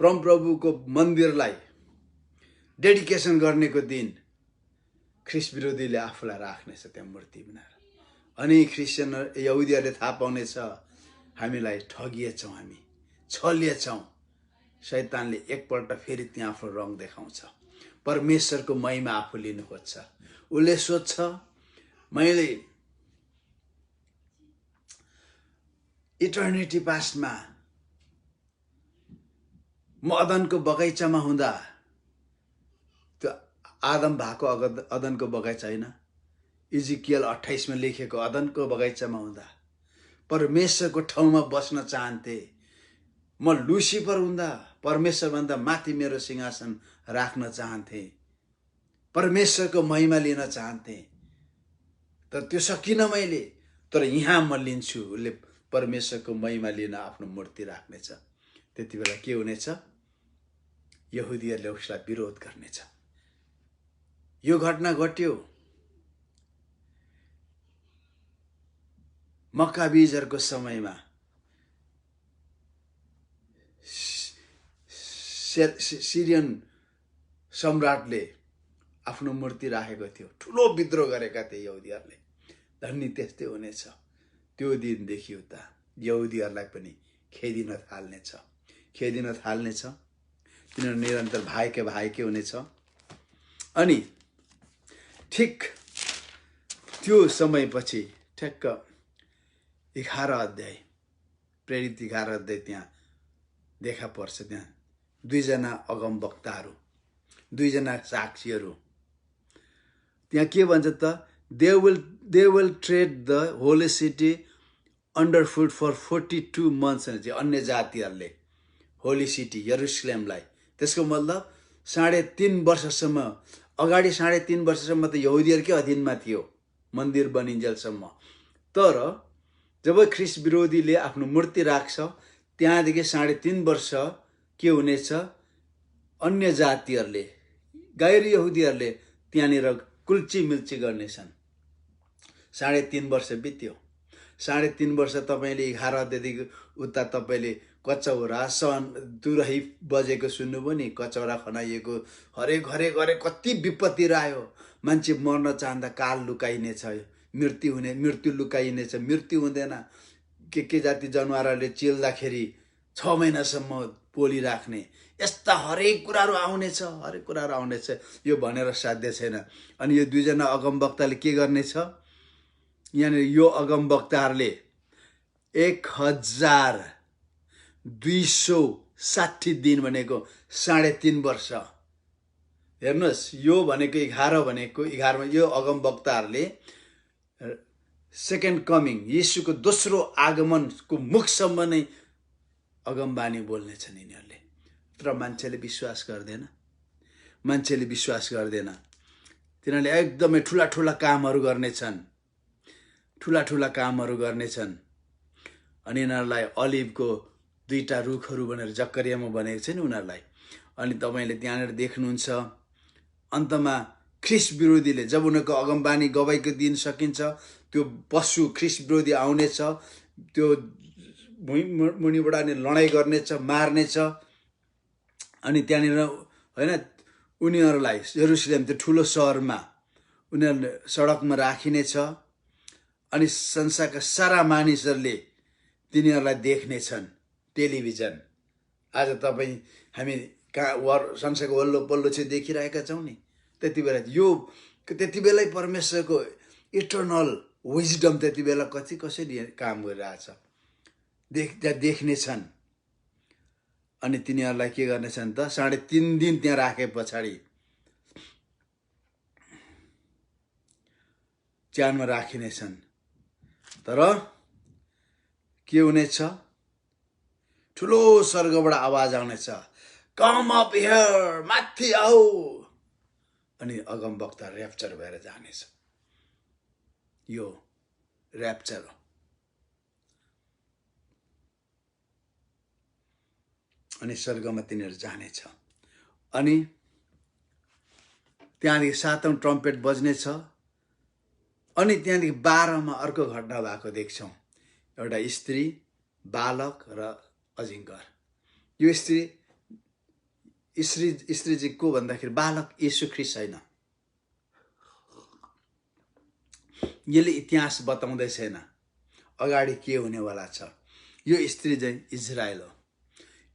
परमप्रभुको मन्दिरलाई डेडिकेसन गर्नेको दिन ख्रिस्ट विरोधीले आफूलाई राख्नेछ त्यहाँ मूर्ति बनाएर। अनि क्रिस्चियन यहुदीहरूले थाहा पाउनेछ हामीलाई ठगिएछौँ, हामी छलिएछौँ। शैतानले एकपल्ट फेरि त्यहाँ आफ्नो रङ देखाउँछ। परमेश्वरको महिमा आफू लिनु खोज्छ। उसले सोध्छ मैले इटर्निटी पास्टमा म अदनको बगैँचामा हुँदा, त्यो आदम भएको अदनको बगैँचा होइन, इजिकियल 28 में लेखेको अदनको बगैँचामा हुँदा परमेश्वरको ठाउँमा बस्न चाहन्थे। म लुसिफर हुँदा परमेश्वरभन्दा माथि मेरो सिंहासन राख्न चाहन्थे, परमेश्वरको महिमा लिन चाहन्थे, तर त्यो सकिन मैले। तर यहाँ म लिन्छु। उसले परमेश्वरको महिमा लिन आफ्नो मूर्ति राख्नेछ। त्यति बेला के हुनेछ? यहुदीहरूले उसलाई विरोध गर्नेछ। यो घटना घट्यो मक्काबीजहरूको समयमा। सिरियन सम्राटले आफ्नो मूर्ति राखेको थियो, ठुलो विद्रोह गरेका थिए यहुदीहरूले। धन्य त्यस्तै हुनेछ। त्यो दिनदेखि उता यहुदीहरूलाई पनि खेदिन थाल्नेछ। तिनीहरू निरन्तर भाइके हुनेछ। अनि ठिक त्यो समयपछि ठ्याक्क 11 अध्याय, प्रेरित 11 अध्याय त्यहाँ देखा पर्छ। त्यहाँ दुईजना अगमवक्ताहरू, दुईजना साक्षीहरू त्यहाँ के भन्छ त? They will tread the holy city under foot for 42 months। अन्य जातिहरूले होली सिटी यरुशलेमलाई, त्यसको मतलब 3.5 वर्षसम्म, अगाडि 3.5 वर्षसम्म त यहुदीहरूकै अधीनमा थियो मन्दिर बनिन्जेलसम्म। तर जब ख्रिस्ट विरोधीले आफ्नो मूर्ति राख्छ, त्यहाँदेखि 3.5 वर्ष के हुनेछ? अन्य जातिहरूले, गैर यहुदीहरूले त्यहाँनिर कुल्ची मिल्ची गर्नेछन्। 3.5 वर्ष बित्यो। 3.5 वर्ष तपाईले 11 अध्यायदेखि उता तपाईले कचौरा तुरही बजेको सुन्नुभयो नि, कचौरा खनाइएको, हरेक कति विपत्ति आयो। मान्छे मर्न चाहँदा काल लुकाइनेछ, मृत्यु लुकाइनेछ, मृत्यु हुँदैन। के जाति जनावरहरूले चिल्दाखेरि 6 महिनासम्म पोलिराख्ने, यस्ता हरेक कुराहरू आउनेछ। यो भनेर साध्य छैन। अनि यो दुईजना अगमवक्ताले के गर्नेछ? यहाँनिर यो अगमवक्ताहरूले 1260 दिन भनेको 3.5 वर्ष। हेर्नुहोस्, यो भनेको 11 मा यो अगमवक्ताहरूले सेकेन्ड कमिङ, यीशुको दोस्रो आगमनको मुखसम्म नै अगमबानी बोल्नेछन् यिनीहरूले। तर मान्छेले विश्वास गर्दैन। तिनीहरूले एकदमै ठुला कामहरू गर्नेछन्। अनि यिनीहरूलाई अलिभको 2टा रुखहरू भनेर जकरियामा भनेको छ नि उनीहरूलाई। अनि तपाईले त्यहाँनिर देख्नुहुन्छ, अन्तमा ख्रिस्ट विरोधीले, जब उनीहरूको अगमबानी गवाईको दिन सकिन्छ, त्यो पशु ख्रिस्ट विरोधी आउनेछ, त्यो मुनिबाट अनि लडाई गर्नेछ, मार्नेछ। अनि त्यहाँनिर हैन, उनीहरूलाई यरुशलेम त्यो ठुलो सहरमा उनीहरूले सडकमा राखिनेछ। अनि संसारका सारा मानिसहरूले तिनीहरूलाई देख्नेछन्। टेलिभिजन आज हामी संसारको वल्लो पल्लो चाहिँ देखिरहेका छौँ नि। त्यति बेलै परमेश्वरको इटर्नल विजडम त्यति बेला कसरी काम गरिरहेछ देख्नेछन्। अनि तिनीहरूलाई के गर्नेछन् त? 3.5 दिन त्यहाँ राखे पछाडि च्यानमा राखिनेछन्। तर के हुनेछ? ठुलो स्वर्गबाट आवाज आउनेछ, कम अप हियर, माथि आऊ। अनि अगमवक्ता र्याप्चर भएर जानेछ। यो र्याप्चर हो। अनि स्वर्गमा तिनीहरू जानेछ। अनि त्यहाँदेखि 7औं ट्रम्पेट बज्नेछ। अनि त्यहाँदेखि 12 मा अर्को घटना भएको देख्छौँ। एउटा स्त्री, बालक र अजिङ्गर। यो स्त्री चाहिँ को भन्दाखेरि बालक येशू ख्रिस्ट होइन। यसले इतिहास बताउँदै छैन अगाडि के हुनेवाला छ। यो स्त्री चाहिँ इजरायल हो।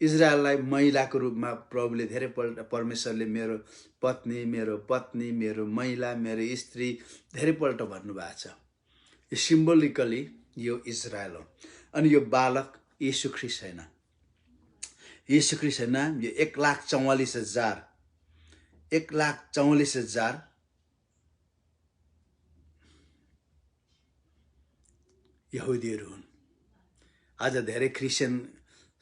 इजरायललाई महिलाको रूपमा प्रभुले धेरैपल्ट परमेश्वरले मेरो पत्नी, मेरो महिला, मेरो स्त्री धेरैपल्ट भन्नुभएको छ। यो सिम्बोलिकली यो इजरायल हो। अनि यो बालक यीशु ख्रीष्ट हैन। यीशु ख्रीष्ट हैन। यो 1,44,000 यहुदीहरू हुन्। आज धेरै क्रिस्चियन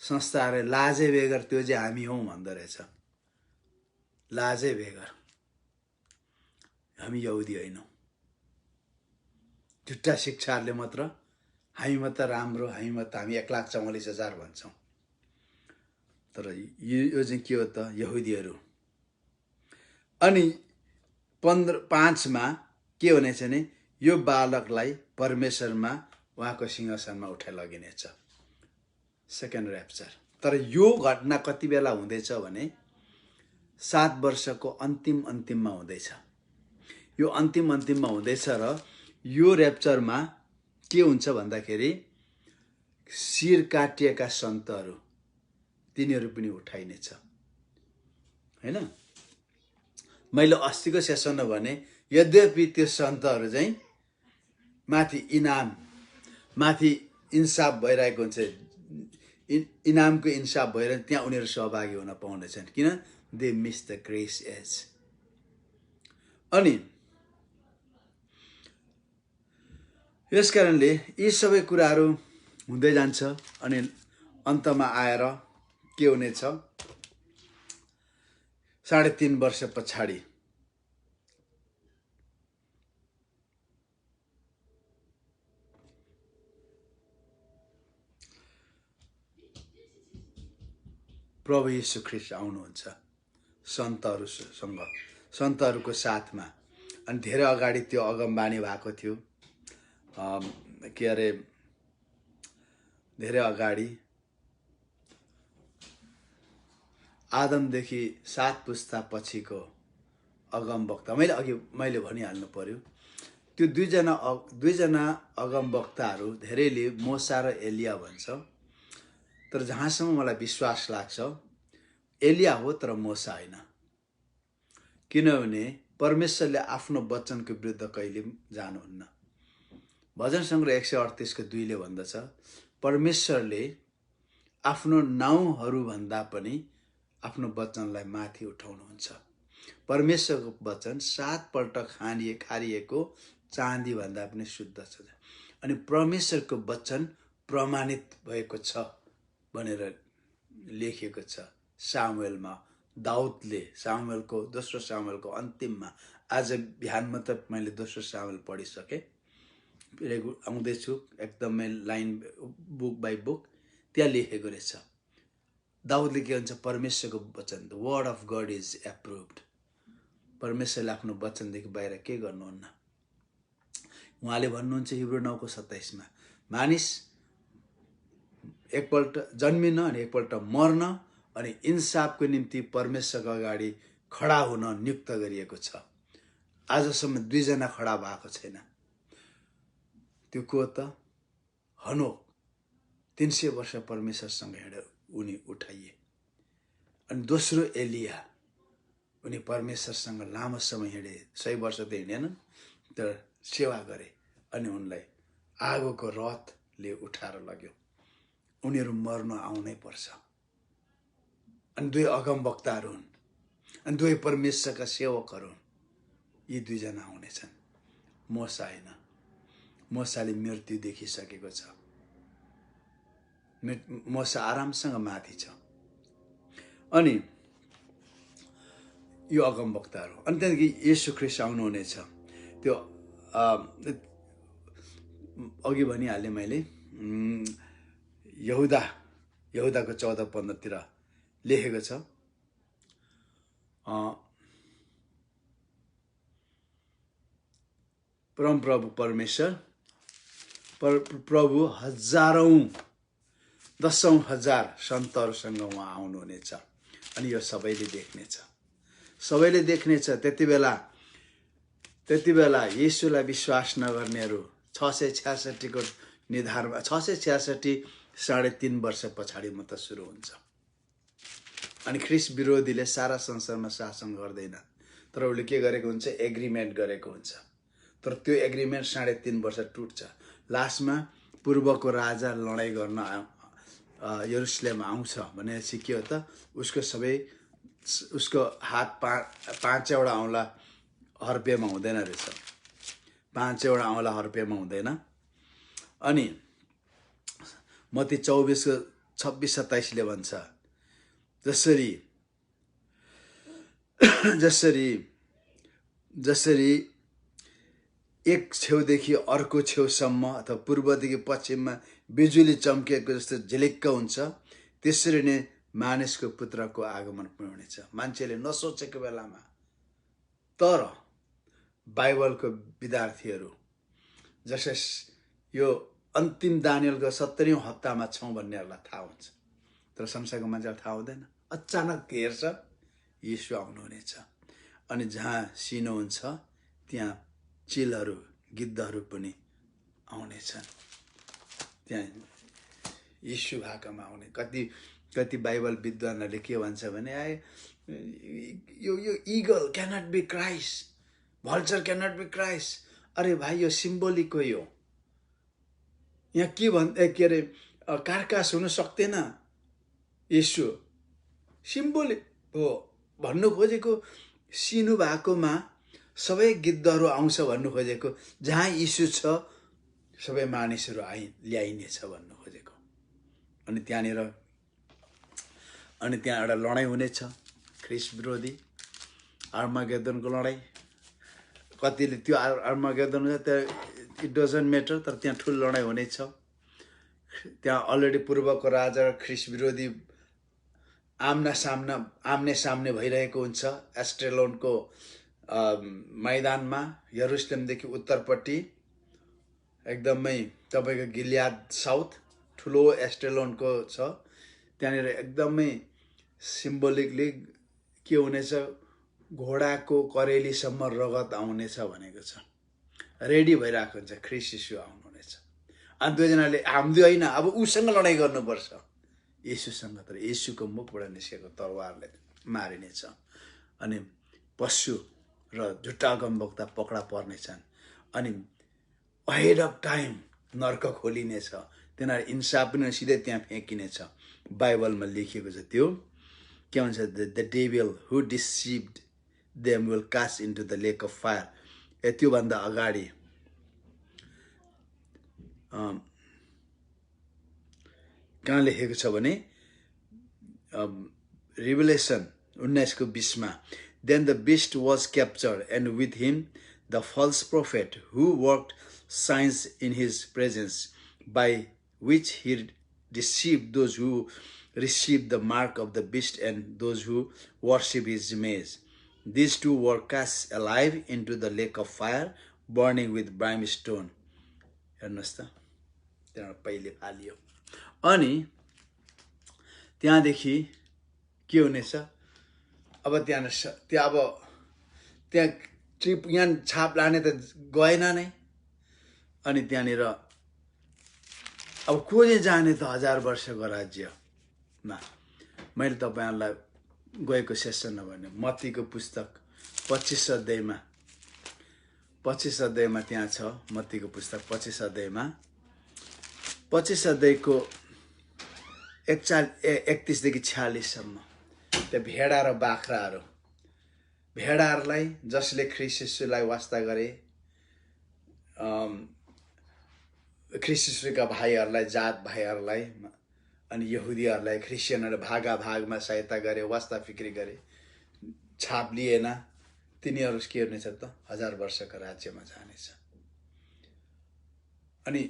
संस्थाहरू लाजै बेगर त्यो चाहिँ हामी हौँ भन्दो रहेछ। लाजै बेगर हामी यहुदी होइनौँ। झुट्टा शिक्षाहरूले मात्र हामी मात्र राम्रो, हामी 1,44,000 भन्छौँ। तर यो चाहिँ के हो त? यहुदीहरू। अनि 5:5 के हुनेछ भने यो बालकलाई परमेश्वरमा उहाँको सिंहासनमा उठाइ लगिनेछ। Second rupture. तर यो घटना कति बेला हुँदैछ भने 7 वर्षको अन्तिममा हुँदैछ। यो अन्तिममा हुँदैछ र यो ऱ्याप्चरमा के हुन्छ भन्दाखेरि शिर काटिएका सन्तहरू तिनीहरू पनि उठाइनेछ हैन। मैले अस्तिको सेसनमा भने यद्यपि त्यो सन्तहरू चाहिँ माथि इन्साफ भइरहेको हुन्छ, इनामको इन्साफ भएर त्यहाँ उनीहरू सहभागी हुन पाउँदैछन्। किन? They miss the grace age. अनि यस कारणले यी सबै कुराहरू हुँदै जान्छ। अनि अन्तमा आएर के हुनेछ? 3.5 वर्ष पछाडि प्रभु यीशु ख्रीष्ट आउनुहुन्छ सन्तहरूसँग, सन्तहरूको साथमा। अनि धेरै अगाडि त्यो अगमबानी भएको थियो। के अरे धेरै अगाडि आदमदेखि 7 पुस्ता पछिको अगमवक्ता, मैले भनिहाल्नु पर्यो। त्यो दुईजना अगमवक्ताहरू धेरैले मोसा र एलिया भन्छ। तर जहाँसम्म मलाई विश्वास लाग्छ एलिया हो, तर मोसा होइन। किनभने परमेश्वरले आफ्नो वचनको विरुद्ध कहिले जानुहुन्न। भजन सङ्ग्रह 138:2 भन्दछ, परमेश्वरले आफ्नो नाउँहरूभन्दा पनि आफ्नो वचनलाई माथि उठाउनुहुन्छ। परमेश्वरको वचन 7 पल्ट खारिएको चाँदी भन्दा पनि शुद्ध छ। अनि परमेश्वरको वचन प्रमाणित भएको छ भनेर लेखिएको छ सामुएलमा। दाउदले दोस्रो सामुएलको अन्तिममा, आज बिहान मात्र मैले दोस्रो सामुएल पढिसकेँ, आउँदैछु एकदमै लाइन बुक बाई बुक, त्यहाँ लेखेको रहेछ। दाउदले के भन्छ? परमेश्वरको वचन, the word of God is approved. परमेश्वरले आफ्नो वचनदेखि बाहिर के गर्नुहुन्न। उहाँले भन्नुहुन्छ हिब्रू 9:27 मानिस एकपल्ट जन्मिन अनि एकपल्ट मर्न अनि इन्साफको निम्ति परमेश्वरको अगाडि खडा हुन नियुक्त गरिएको छ। आजसम्म 2 जना खडा भएको छैन। त्यो को त? हनोक 300 वर्ष परमेश्वरसँग हिँडेर उनी उठाइए। अनि दोस्रो एलिया, उनी परमेश्वरसँग लामो समय हिँडे, 100 वर्ष त हिँडेन, तर सेवा गरे। अनि उनलाई आगोको रथले उठाएर लग्यो। उनीहरू मर्न आउनै पर्छ। अनि 2 अगमवक्ताहरू हुन्, अनि 2 परमेश्वरका सेवकहरू हुन्। यी 2 जना हुनेछन्, मोसा होइन। मोसाले मृत्यु देखिसकेको छ। मोसा आरामसँग माथि छ। अनि यो अगमवक्ताहरू। अनि त्यहाँदेखि येशू ख्रीष्ट आउनुहुनेछ। त्यो अघि भनिहालेँ मैले, यहुदाको 14:15 लेखेको छ, परमप्रभु परमेश्वर प्रभु हजारौं 10,000 सन्तहरूसँग उहाँ आउनुहुनेछ। अनि यो सबैले देख्नेछ। त्यति बेला त्यति बेला येशूलाई विश्वास नगर्नेहरू 666 को निधारमा 666 3.5 वर्ष पछाडि मात्र सुरु हुन्छ। अनि ख्रिस्ट विरोधीले सारा संसारमा शासन गर्दैन, तर उसले के गरेको हुन्छ, एग्रिमेन्ट गरेको हुन्छ। तर त्यो एग्रिमेन्ट 3.5 वर्ष टुट्छ। लास्टमा पूर्वको राजा लडाइँ गर्न यरुशलेम आउँछ भनेपछि के हो त, उसको हात 5वटा औँला हर्पेमा हुँदैन रहेछ, 5वटा औँला हर्पेमा हुँदैन। अनि मत्ती 24:26-27 भन्छ, जसरी एक छेउदेखि अर्को छेउसम्म अथवा पूर्वदेखि पश्चिममा बिजुली चम्किएको जस्तो झिलिक्क हुन्छ, त्यसरी नै मानिसको पुत्रको आगमन पनि हुनेछ, मान्छेले नसोचेको बेलामा। तर बाइबलको विद्यार्थीहरू जसले यो अन्तिम दानियलको 70औं हप्तामा छौँ भन्नेहरूलाई थाहा हुन्छ, तर संसारको मान्छेलाई थाहा हुँदैन। अचानक हेर्छ येशू आउनुहुनेछ। अनि जहाँ सिनो हुन्छ त्यहाँ चिलहरू, गिद्धहरू पनि आउनेछन्, त्यहाँ येशू भाकामा आउने। कति बाइबल विद्वानहरूले के भन्छ भने, यो eagle cannot be Christ, vulture cannot be Christ. अरे भाइ, यो सिम्बोलिक हो। यो यहाँ के अरे कार्कास हुन सक्दैन, येशू सिम्बोलिक हो। भन्नु खोजेको सिनु भएकोमा सबै गिद्धहरू आउँछ भन्नु खोजेको, जहाँ येशू छ सबै मानिसहरू ल्याइनेछ भन्नु खोजेको। अनि त्यहाँ एउटा लडाइँ हुनेछ, ख्रिस्ट विरोधी आर्मागेदनको लडाइँ। कतिले त्यो आर्मागेदन इट डजन्ट म्याटर, तर त्यहाँ ठुलो लडाइँ हुनेछ। त्यहाँ अलरेडी पूर्वको राजा र ख्रिस्ट विरोधी आम्ने सामने भइरहेको हुन्छ एस्ट्रेलोनको मैदानमा। यरुशलेमदेखि उत्तरपट्टि एकदमै तपाईँको गिलियाद साउथ ठुलो एस्ट्रेलोनको छ। त्यहाँनिर एकदमै सिम्बोलिकली के हुनेछ, घोडाको करेलीसम्म रगत आउनेछ भनेको छ। रेडी भइरहेको हुन्छ, ख्रिस्ट येशू आउनुहुनेछ। अनि दुईजनाले हामी होइन, अब उसँग लडाइँ गर्नुपर्छ, येशूसँग। तर येशूको मुखबाट निस्केको तरवारले मारिनेछ। अनि पशु र झुट्टा अगमवक्ता पक्रा पर्नेछन्। अनि अहेड अफ टाइम नर्क खोलिनेछ, तिनीहरू इन्साफ पनि सिधै त्यहाँ फ्याँकिनेछ। बाइबलमा लेखिएको छ त्यो के भन्छ, the devil who deceived them will cast into the lake of fire. त्योभन्दा अगाडि कहाँ लेखेको छ भने Revelation 19:20 then the beast was captured and with him the false prophet who worked signs in his presence by which he deceived those who receive the mark of the beast and those who worship his image. These two were cast alive into the lake of fire burning with ब्राइमस्टोन। हेर्नुहोस् त, त्यहाँबाट पहिले फालियो। अनि त्यहाँदेखि के हुनेछ, अब त्यहाँ ट्रिप यहाँ छाप लाने त गएन नै। अनि त्यहाँनिर अब खोजे जाने त 1000 वर्षको राज्यमा। मैले तपाईँहरूलाई गएको सेसनमा भने मत्तीको पुस्तक 25 अध्यायमा त्यहाँ छ। मत्तीको पुस्तक 25 अध्यायमा 25 अध्यायको 31 देखि 46सम्म त्यो भेडा र बाख्राहरू, भेडाहरूलाई जसले ख्रिस्ट येशूलाई वास्ता गरे, ख्रिस्ट येशूका भाइहरूलाई, जात भाइहरूलाई, अनि यहुदीहरूलाई, क्रिस्चियनहरू भागमा सहायता गरे, वास्ता फिक्री गरे, छाप लिएन, तिनीहरू के हुनेछ त 1000 वर्षको राज्यमा जानेछ। अनि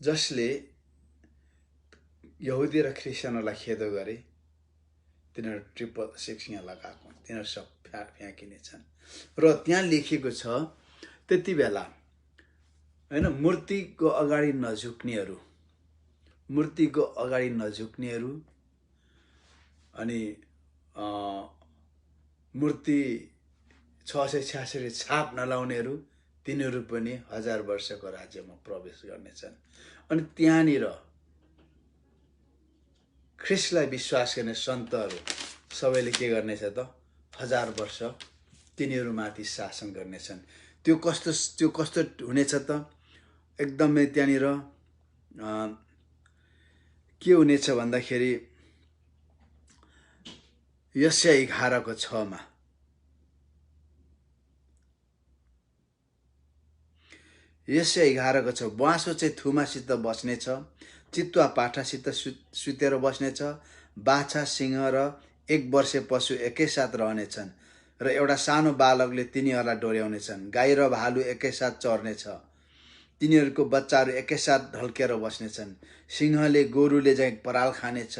जसले यहुदी र क्रिस्चियनहरूलाई खेदो गरे, तिनीहरू 666 यहाँ लगाएको, तिनीहरू सब फ्याँकिनेछन्। र त्यहाँ लेखिएको छ त्यति बेला हैन, मूर्तिको अगाडि नझुक्नेहरू, अनि मूर्ति 666 छाप नलाउनेहरू तिनीहरू पनि 1000 वर्षको राज्यमा प्रवेश गर्नेछन्। अनि त्यहाँनिर ख्रिस्टलाई विश्वास गर्ने सन्तहरू सबैले के गर्नेछ त 1000 वर्ष तिनीहरूमाथि शासन गर्नेछन्। त्यो कस्तो हुनेछ त एकदमै त्यहाँनिर के हुनेछ भन्दाखेरि यशाया 11:6 यशाया 11:6 ब्वाँसो चाहिँ थुमासित बस्नेछ, चितुवा पाठासित सुतेर बस्नेछ, बाछा सिंह र 1 वर्षे पशु एकैसाथ रहनेछन् र एउटा सानो बालकले तिनीहरूलाई डोर्याउनेछन्। गाई र भालु एकैसाथ चर्नेछ, तिनीहरूको बच्चाहरू एकैसाथ ढल्केर बस्नेछन्। सिंहले गोरुले चाहिँ पराल खानेछ,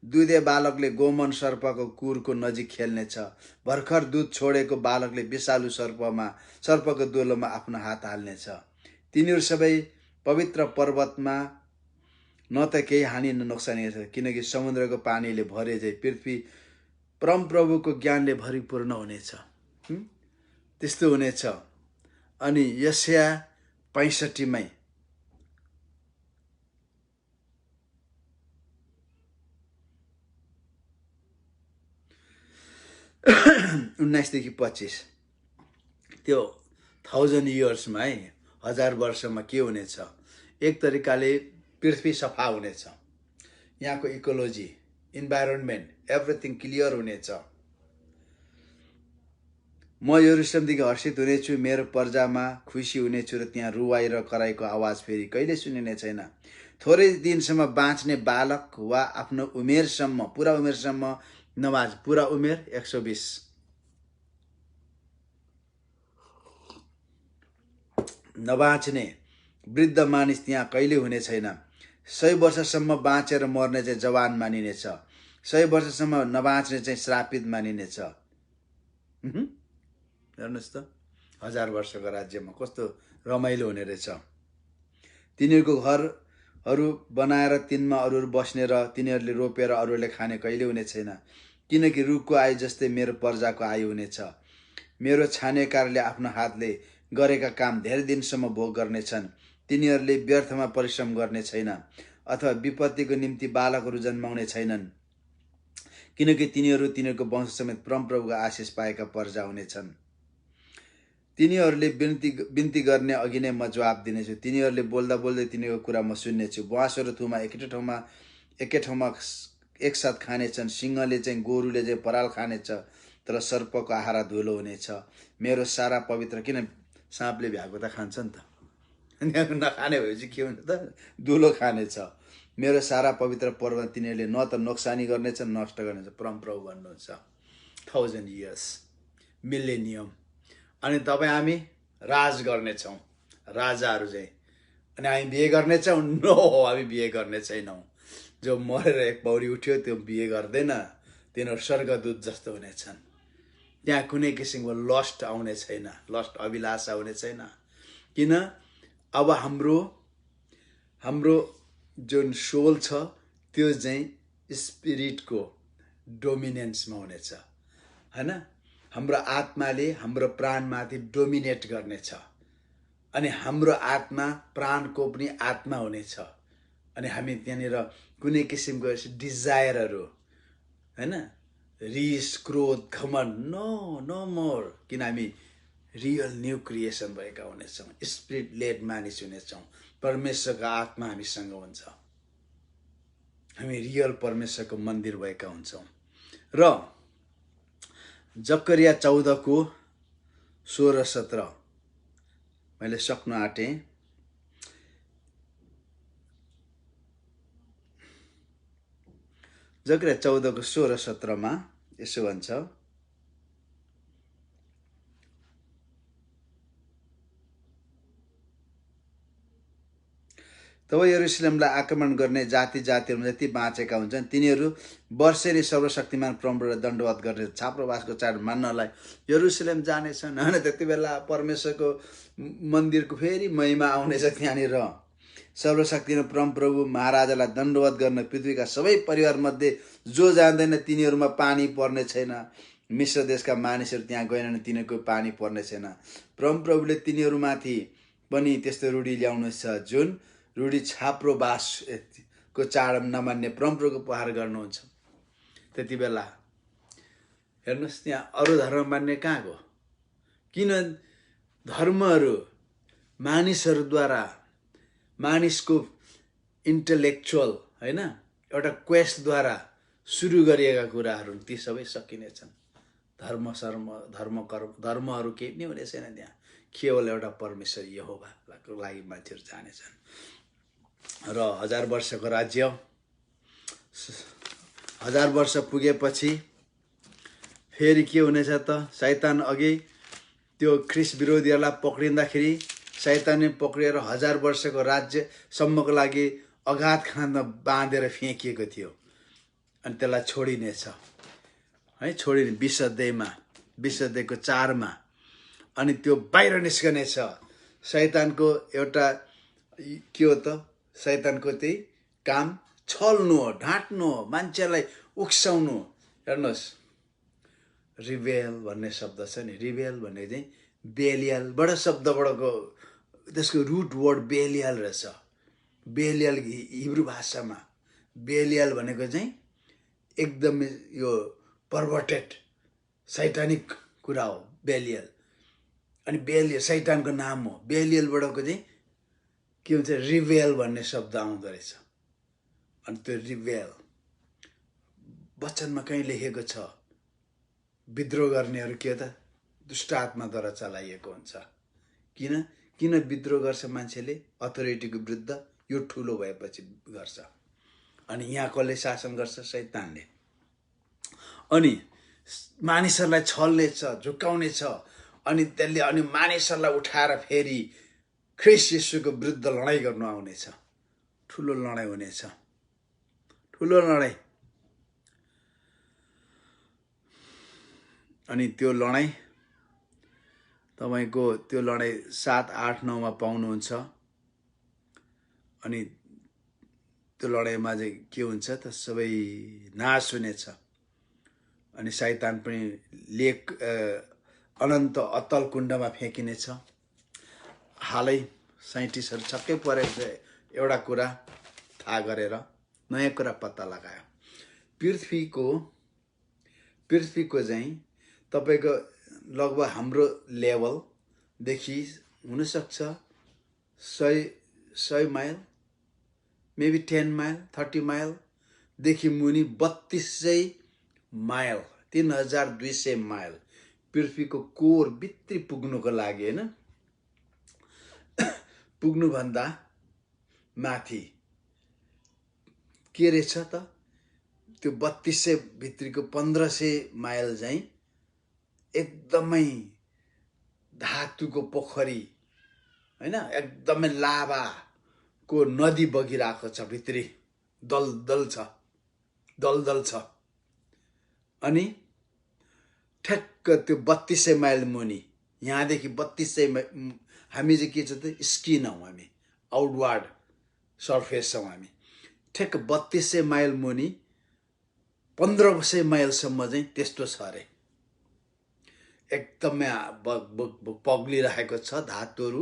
दुधे बालकले गोमन सर्पको कुरको नजिक खेल्नेछ। भर्खर दूध छोडेको बालकले विषालु सर्पको दुलोमा आफ्नो हात हाल्नेछ। तिनीहरू सबै पवित्र पर्वतमा न त केही हानि न नोक्सानी छ, किनकि समुद्रको पानीले भरे चाहिँ पृथ्वी परमप्रभुको ज्ञानले भरिपूर्ण हुनेछ। त्यस्तो हुनेछ। अनि यशाया 65 19देखि 25 त्यो 1000 इयर्समा है 1000 वर्षमा के हुनेछ? एक तरिकाले पृथ्वी सफा हुनेछ, यहाँको इकोलोजी, इन्भाइरोन्मेन्ट एभ्रिथिङ क्लियर हुनेछ। म यरुशलेमदेखि हर्षित हुनेछु, मेरो पर्जामा खुसी हुनेछु र त्यहाँ रुवाई र कराईको आवाज फेरि कहिले सुनिने छैन। थोरै दिनसम्म बाँच्ने बालक वा आफ्नो उमेरसम्म पुरा उमेरसम्म नमाज, पुरा उमेर 120, नबाँच्ने वृद्ध मानिस त्यहाँ कहिले हुने छैन। 100 वर्षसम्म बाँचेर मर्ने चाहिँ जवान मानिनेछ, 100 वर्षसम्म नबाँच्ने चाहिँ श्रापित मानिनेछ। हेर्नुहोस् त 1000 वर्षको राज्यमा कस्तो रमाइलो हुने रहेछ। तिनीहरूको घरहरू बनाएर तिनमा अरूहरू बस्ने र तिनीहरूले रोपेर अरूहरूले खाने कहिले हुने छैन, किनकि रुखको आयु जस्तै मेरो पर्जाको आयु हुनेछ। मेरो छानेकारले आफ्नो हातले गरेका काम धेरै दिनसम्म भोग गर्नेछन्। तिनीहरूले व्यर्थमा परिश्रम गर्ने छैन अथवा विपत्तिको निम्ति बालकहरू जन्माउने छैनन्, किनकि तिनीहरू तिनीहरूको वंश समेत परमप्रभुको आशिष पाएका पर्जा हुनेछन्। तिनीहरूले बिन्ती गर्ने अघि नै म जवाब दिनेछु, तिनीहरूले बोल्दा बोल्दै तिनीहरूको कुरा म सुन्नेछु। ब्वाँसो र थुमा एकै ठाउँमा एकसाथ खानेछन्, सिंहले चाहिँ गोरुले चाहिँ पराल खानेछ, तर सर्पको आहारा धुलो हुनेछ। मेरो सारा पवित्र, किन साँपले भ्याएको त खान्छ नि त, नखाने भएपछि के हुन्छ त, धुलो खानेछ। मेरो सारा पवित्र पर्व तिनीहरूले न त नोक्सानी गर्नेछ नष्ट गर्नेछ, परमप्रभु भन्नुहुन्छ। 1000 इयर्स, मिलेनियम। अनि तपाईँ हामी राज गर्नेछौँ, राजाहरू चाहिँ। अनि हामी बिहे गर्नेछौँ? नो, हामी बिहे गर्ने छैनौँ। जो मरेर एक पौडी उठ्यो त्यो बिहे गर्दैन, तिनीहरू स्वर्गदूत जस्तो हुनेछन्। त्यहाँ कुनै किसिमको लस्ट आउने छैन, लस्ट अभिलाषा हुने छैन। किन? अब हाम्रो जुन सोल छ त्यो चाहिँ स्पिरिटको डोमिनेन्समा हुनेछ, हैन? हाम्रो आत्माले हाम्रो प्राणमाथि डोमिनेट गर्नेछ। अनि हाम्रो आत्मा प्राणको पनि आत्मा हुनेछ। अनि हामी त्यहाँनिर कुनै किसिमको डिजायरहरू, हैन, रिस, क्रोध, घमण्ड, नो मोर, किन हामी रियल न्यू क्रिएसन भएका हुनेछौँ, स्पिरिट लेड मानिस हुनेछौँ। परमेश्वरको आत्मा हामीसँग हुन्छ, हामी रियल परमेश्वरको मन्दिर भएका हुन्छौँ। र जकरिया 14:16 मैले सक्न आँटेँ। जकरिया 14:16-17 यसो भन्छ, तब यरुशलेमलाई आक्रमण गर्ने जाति जातिहरू जति बाँचेका हुन्छन् तिनीहरू वर्षेनी सर्वशक्तिमान परमप्रभुलाई दण्डवत गर्ने छाप्रोवासको चाड मान्नलाई यरुशलेम जानेछन्। होइन, त्यति बेला परमेश्वरको मन्दिरको फेरि महिमा आउनेछ त्यहाँनिर। सर्वशक्ति परमप्रभु महाराजालाई दण्डवत गर्न पृथ्वीका सबै परिवारमध्ये जो जान्दैन तिनीहरूमा पानी पर्ने छैन। मिश्र देशका मानिसहरू त्यहाँ गएनन्, तिनीहरूको पानी पर्ने छैन। परमप्रभुले तिनीहरूमाथि पनि त्यस्तो रूढी ल्याउनुहुन्छ जुन रूढी छाप्रो बासको चाड नमान्ने परमप्रभुको प्रहार गर्नुहुन्छ। त्यति बेला हेर्नुहोस्, त्यहाँ अरू धर्म मान्ने कहाँ गयो? किन धर्महरू मानिसहरूद्वारा मानिसको इन्टेलेक्चुअल हैन एउटा क्वेस्टद्वारा सुरु गरिएका कुराहरू ती सबै सकिनेछन्। धर्महरू केही नै हुने छैन त्यहाँ। केवल एउटा परमेश्वर यहोवाको लागि मान्छेहरू जानेछन्। र 1000 वर्षको राज्य 1000 वर्ष पुगेपछि फेरि के हुनेछ त? शैतान अघि त्यो ख्रिस्ट विरोधीहरूलाई पक्रिँदाखेरि शैतानले पक्रिएर 1000 वर्षको राज्यसम्मको लागि अगाध खानमा बाँधेर फ्याँकिएको थियो। अनि त्यसलाई छोडिनेछ है, छोडिने 20 अध्यायको 4 मा। अनि त्यो बाहिर निस्कनेछ। शैतानको एउटा के हो त? शैतानको त्यही काम छल्नु हो, ढाँट्नु हो, मान्छेलाई उक्साउनु। हेर्नुहोस्, रिबेल भन्ने शब्द छ नि। रिबेल भन्ने चाहिँ बेलियलबाट शब्दबाटको, त्यसको रुट वर्ड बेलियल रहेछ। बेलियल हिब्रू भाषामा बेलियल भनेको चाहिँ एकदमै यो पर्भर्टेड सैटानिक कुरा हो बेलियल। अनि बेलियल सैतानको नाम हो। बेलियलबाटको चाहिँ के हुन्छ? रिबेल भन्ने शब्द आउँदो रहेछ। अनि त्यो रिबेल वचनमा कहीँ लेखेको छ, विद्रोह गर्नेहरू के हो त? दुष्ट आत्माद्वारा चलाइएको हुन्छ। किन विद्रोह गर्छ मान्छेले अथोरिटीको विरुद्ध? यो ठुलो भएपछि गर्छ। अनि यहाँ कसले शासन गर्छ? शैतानले। अनि मानिसहरूलाई छल्नेछ, झुकाउनेछ। अनि त्यसले अनि मानिसहरूलाई उठाएर फेरि ख्रिस्ट येशूको विरुद्ध लडाइँ गर्नु आउनेछ। ठुलो लडाइँ हुनेछ, ठुलो लडाइँ। अनि त्यो लडाइँ तपाईको त्यो लडाइँ 7, 8, 9 मा पाउनुहुन्छ। अनि त्यो लडाइँमा चाहिँ के हुन्छ त? सबै नाश हुनेछ। अनि शैतान पनि लेक अनन्त अतल कुण्डमा फ्याँकिनेछ। हालै साइन्टिस्टहरू छक्कै परेको छ एउटा कुरा थाहा गरेर, नयाँ कुरा पत्ता लगायो। पृथ्वीको चाहिँ तपाईको लगभग हाम्रो लेभलदेखि हुनसक्छ 100 माइल, मेबी 10 माइल, 30 माइलदेखि मुनि 3200 माइल, 3200 माइल पृथ्वीको कोर भित्री पुग्नुको लागि, हैन? पुग्नुभन्दा माथि के रहेछ त? त्यो 3200 भित्रीको 1500 माइल चाहिँ एकदमै धातुको पोखरी, हैन? एकदमै लाभाको नदी बगिरहेको छ। भित्री दलदल छ। अनि ठ्याक्क त्यो 3200 माइल मुनि, यहाँदेखि 3200 हामी चाहिँ के छ त? स्किन हौँ हामी, आउटवार्ड सर्फेस हौँ हामी। ठ्याक्क 3200 माइल मुनि 1500 माइलसम्म चाहिँ त्यस्तो छ अरे। एकदमै पग्लिरहेको छ धातुहरू।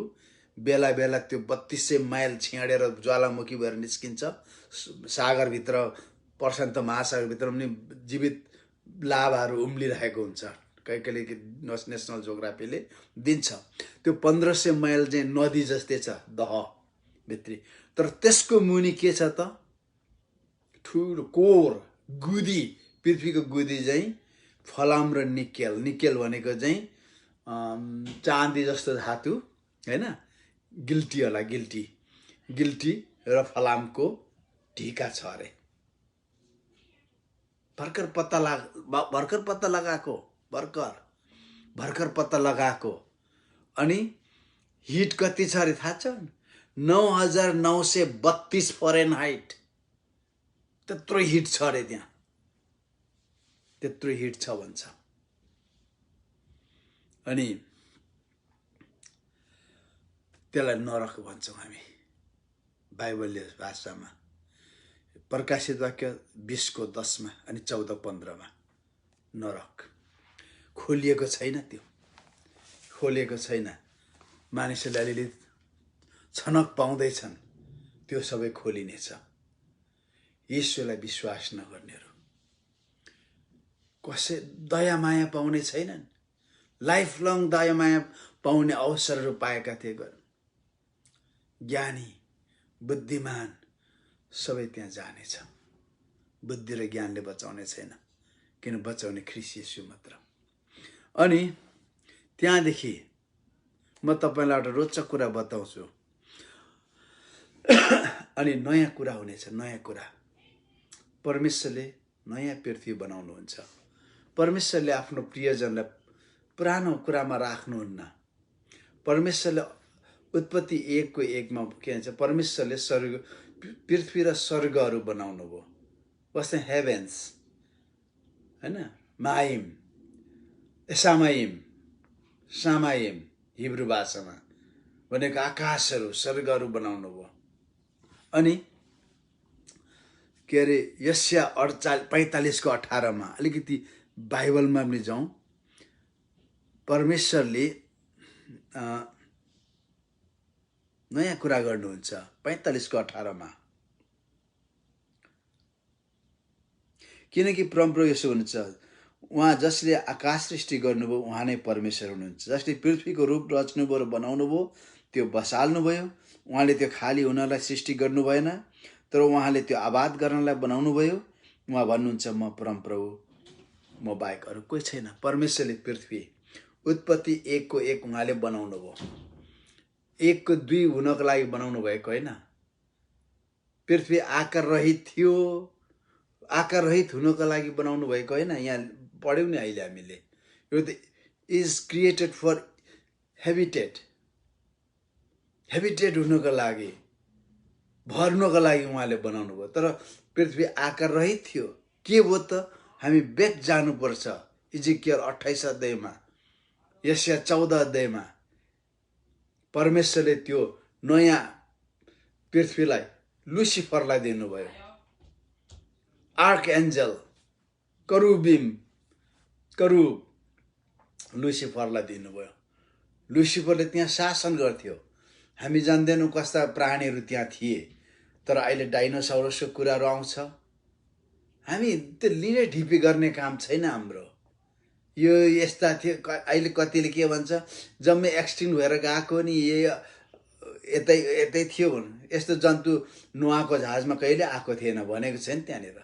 बेला बेला त्यो 3200 माइल छेडेर ज्वालामुखी भएर निस्किन्छ सागरभित्र। प्रशान्त महासागरभित्र पनि जीवित लाभाहरू उम्लिरहेको हुन्छ। कहिले नेसनल जोग्राफीले दिन्छ। त्यो 1500 माइल चाहिँ नदी जस्तै छ, दह भित्री। तर त्यसको मुनि के छ त? ठुलो कोर, गुदी, पृथ्वीको गुदी चाहिँ फलाम र निकेल। निकेल भनेको चाहिँ चाँदी जस्तो धातु, हैन? गिल्टी होला, गिल्टी र फलामको ढिका छ अरे। भर्खर पत्ता लगाएको। अनि हिट कति छ अरे थाहा छ? 9932 फरेनहाइट। त्यत्रो हिट छ अरे त्यहाँ, त्यत्रो हिट छ भन्छ। अनि त्यसलाई नरक भन्छौँ हामी। बाइबलीय भाषामा प्रकाशित वाक्य 20:10 अनि 14:15 नरक खोलिएको छैन, त्यो खोलिएको छैन। मानिसहरूले अलिअलि छनक पाउँदैछन्, त्यो सबै खोलिनेछ। ईश्वरलाई विश्वास नगर्नेहरू कसै दया माया पाउने छैनन्। लाइफ लङ दया माया पाउने अवसरहरू पाएका थिए। ज्ञानी बुद्धिमान सबै त्यहाँ जानेछ। बुद्धि र ज्ञानले बचाउने छैन, किन बचाउने ख्रीष्ट येशू मात्र। अनि त्यहाँदेखि म तपाईलाई एउटा रोचक कुरा बताउँछु। अनि नयाँ कुरा हुनेछ। नयाँ कुरा, परमेश्वरले नयाँ पृथ्वी बनाउनुहुन्छ। परमेश्वरले आफ्नो प्रियजनलाई पुरानो कुरामा राख्नुहुन्न। परमेश्वरले उत्पत्ति 1:1 के भन्छ, परमेश्वरले स्वर्ग पृथ्वी र स्वर्गहरू बनाउनु भयो। वास् हेभेन्स हैन, माइम सामाइम सामाइम हिब्रू भाषामा भनेको आकाशहरू स्वर्गहरू बनाउनु भयो। अनि के अरे यशाया 45:18 अलिकति बाइबलमा पनि जाउँ। परमेश्वरले नयाँ कुरा गर्नुहुन्छ 45:18 किनकि परमप्रभु यसो हुनुहुन्छ, उहाँ जसले आकाश सृष्टि गर्नुभयो उहाँ नै परमेश्वर हुनुहुन्छ। जसले पृथ्वीको रूप रच्नुभयो र बनाउनु भयो, त्यो बसाल्नुभयो। उहाँले त्यो खाली हुनलाई सृष्टि गर्नु भएन, तर उहाँले त्यो आबाद गर्नलाई बनाउनु भयो। उहाँ भन्नुहुन्छ, म परमप्रभु, म बाहेक अरू कोही छैन। परमेश्वरले पृथ्वी उत्पत्ति 1:1 उहाँले बनाउनु भयो। 1:2 हुनको लागि बनाउनु भएको होइन। पृथ्वी आकार रहित थियो, आकार रहित हुनको लागि बनाउनु भएको होइन। यहाँ पढ्यौँ नि अहिले हामीले, यो त इज क्रिएटेड फर हेबिटेड, हेबिटेड हुनको लागि, भर्नको लागि उहाँले बनाउनु भयो। तर पृथ्वी आकार रहित थियो। के भयो त? हामी बेक जानुपर्छ। इजिकियल 28 अध्यायमा, यशाया 14 अध्यायमा परमेश्वरले त्यो नयाँ पृथ्वीलाई लुसिफरलाई दिनुभयो। आर्क एन्जल, करुबिम, करुब लुसिफरलाई दिनुभयो। लुसिफरले त्यहाँ शासन गर्थ्यो। हामी जान्दैनौँ कस्ता प्राणीहरू त्यहाँ थिए। तर अहिले डाइनोसौरसको कुराहरू आउँछ। हामी त्यो लिने ढिपी गर्ने काम छैन हाम्रो। यो यस्ता थियो, अहिले कतिले के भन्छ, जम्मै एक्सटिङ भएर गएको नि, यतै यतै थियो भन्नु। यस्तो जन्तु नोआको जहाजमा कहिले आएको थिएन भनेको छैन। त्यहाँनिर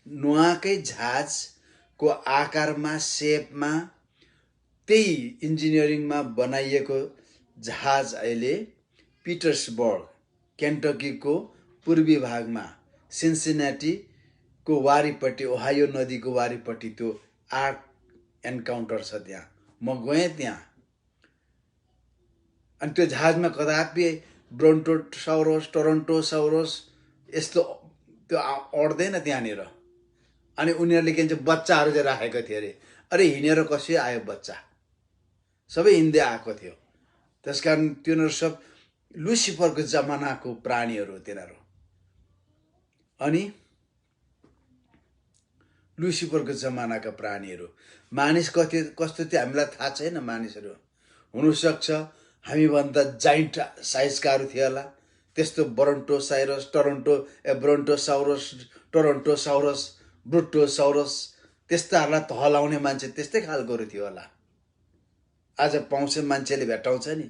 नोआकै जहाजको आकारमा, सेपमा, त्यही इन्जिनियरिङमा बनाइएको जहाज अहिले पिटर्सबर्ग, केन्टकीको पूर्वी भागमा, सिन्सिनाटीको वारिपट्टि, ओहायो नदीको वारिपट्टि त्यो आर्क एन्काउन्टर छ। त्यहाँ म गएँ त्यहाँ। अनि त्यो जहाजमा कदापि ब्रोन्टोसाउरस, टोरन्टोसाउरस यस्तो त्यो अड्दैन त्यहाँनिर। अनि उनीहरूले के भन्छ, बच्चाहरू चाहिँ राखेको थियो अरे। अरे हिँडेर कसै आयो बच्चा? सबै हिँड्दै आएको थियो। त्यसकारण तिनीहरू सब लुसिफरको जमानाको प्राणीहरू तिनीहरू। अनि लुसिफरको जमानाका प्राणीहरू, मानिस कस्तो थियो हामीलाई थाहा छैन। मानिसहरू हुनसक्छ हामीभन्दा जाइन्ट साइजकाहरू थियो होला। त्यस्तो ब्रोन्टोसाइरस, ब्रोन्टोसाउरस, टोरन्टोसाउरस, ब्रुटोसाउरस त्यस्ताहरूलाई तहलाउने मान्छे त्यस्तै खालकोहरू थियो होला। आज पाउँछ, मान्छेले भेटाउँछ नि।